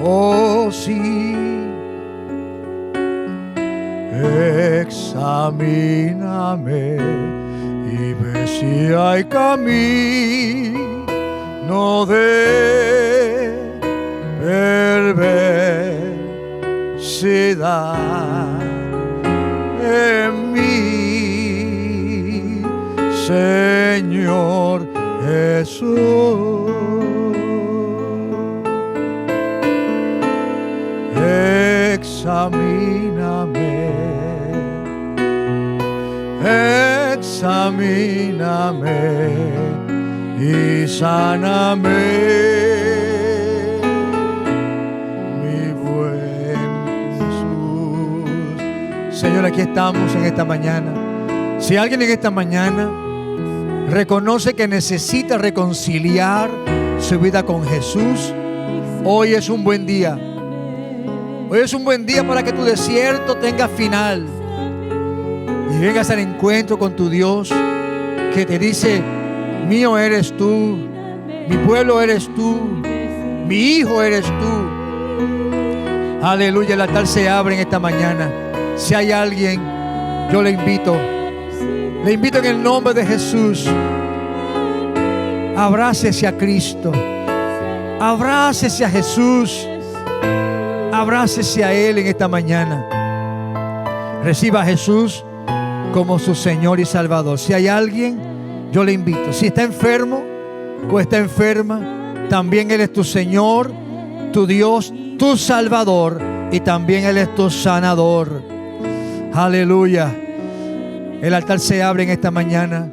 Oh, sí. Examíname y ve si hay camino de perversidad en mí, Señor Jesús. Examíname, examíname y sáname, mi buen Jesús. Señor, aquí estamos en esta mañana. Si alguien en esta mañana reconoce que necesita reconciliar su vida con Jesús, hoy es un buen día. Hoy es un buen día para que tu desierto tenga final y vengas al encuentro con tu Dios, que te dice: mío eres tú, mi pueblo eres tú, mi hijo eres tú. Aleluya, el altar se abre en esta mañana. Si hay alguien, yo le invito en el nombre de Jesús. Abrácese a Cristo, abrácese a Jesús, abrácese a Él en esta mañana. Reciba a Jesús como su Señor y Salvador. Si hay alguien, yo le invito. Si está enfermo o está enferma, también Él es tu Señor, tu Dios, tu Salvador, y también Él es tu sanador. Aleluya. El altar se abre en esta mañana.